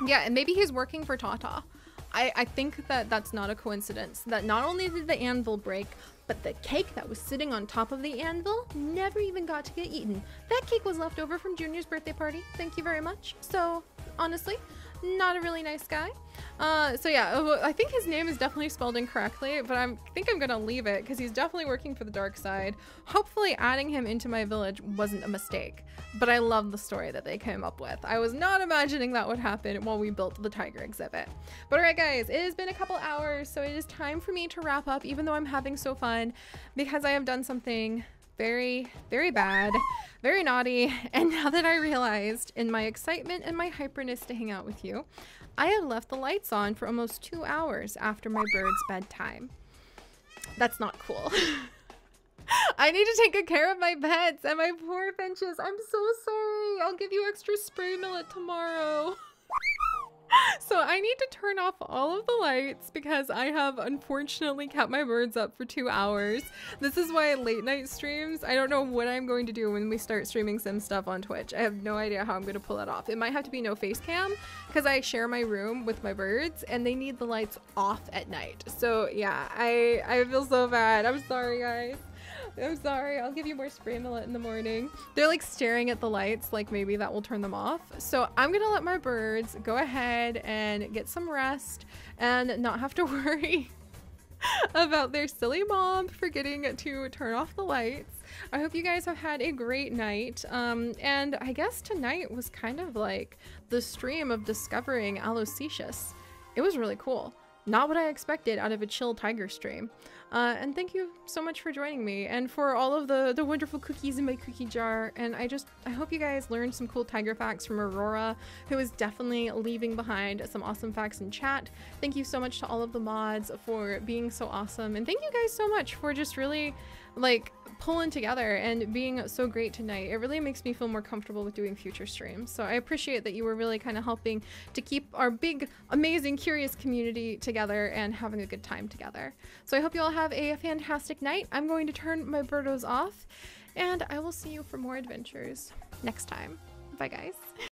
S1: Yeah, and maybe he's working for Tata. I think that that's not a coincidence, that not only did the anvil break, but the cake that was sitting on top of the anvil never even got to get eaten. That cake was left over from Junior's birthday party. Thank you very much. So honestly, not a really nice guy. So yeah, I think his name is definitely spelled incorrectly, but I think I'm gonna leave it because he's definitely working for the dark side. Hopefully adding him into my village wasn't a mistake, but I love the story that they came up with. I was not imagining that would happen while we built the tiger exhibit. But alright guys, it has been a couple hours, so it is time for me to wrap up, even though I'm having so fun, because I have done something very, very bad, very naughty, and now that I realized in my excitement and my hyperness to hang out with you, I had left the lights on for almost 2 hours after my bird's bedtime. That's not cool. I need to take good care of my pets and my poor finches. I'm so sorry. I'll give you extra spray millet tomorrow. So I need to turn off all of the lights because I have unfortunately kept my birds up for 2 hours. This is why late night streams, I don't know what I'm going to do when we start streaming sim stuff on Twitch. I have no idea how I'm going to pull that off. It might have to be no face cam because I share my room with my birds and they need the lights off at night. So yeah, I feel so bad. I'm sorry guys. I'm sorry, I'll give you more spray millet in the morning. They're like staring at the lights like maybe that will turn them off. So I'm gonna let my birds go ahead and get some rest and not have to worry about their silly mom forgetting to turn off the lights. I hope you guys have had a great night. And I guess tonight was kind of like the stream of discovering Aloysius. It was really cool. Not what I expected out of a chill tiger stream. And thank you so much for joining me and for all of the wonderful cookies in my cookie jar. And I hope you guys learned some cool tiger facts from Aurora, who is definitely leaving behind some awesome facts in chat. Thank you so much to all of the mods for being so awesome. And thank you guys so much for just really like pulling together and being so great tonight. It really makes me feel more comfortable with doing future streams. So I appreciate that you were really kind of helping to keep our big, amazing, curious community together and having a good time together. So I hope you all have a fantastic night. I'm going to turn my birdos off and I will see you for more adventures next time. Bye guys.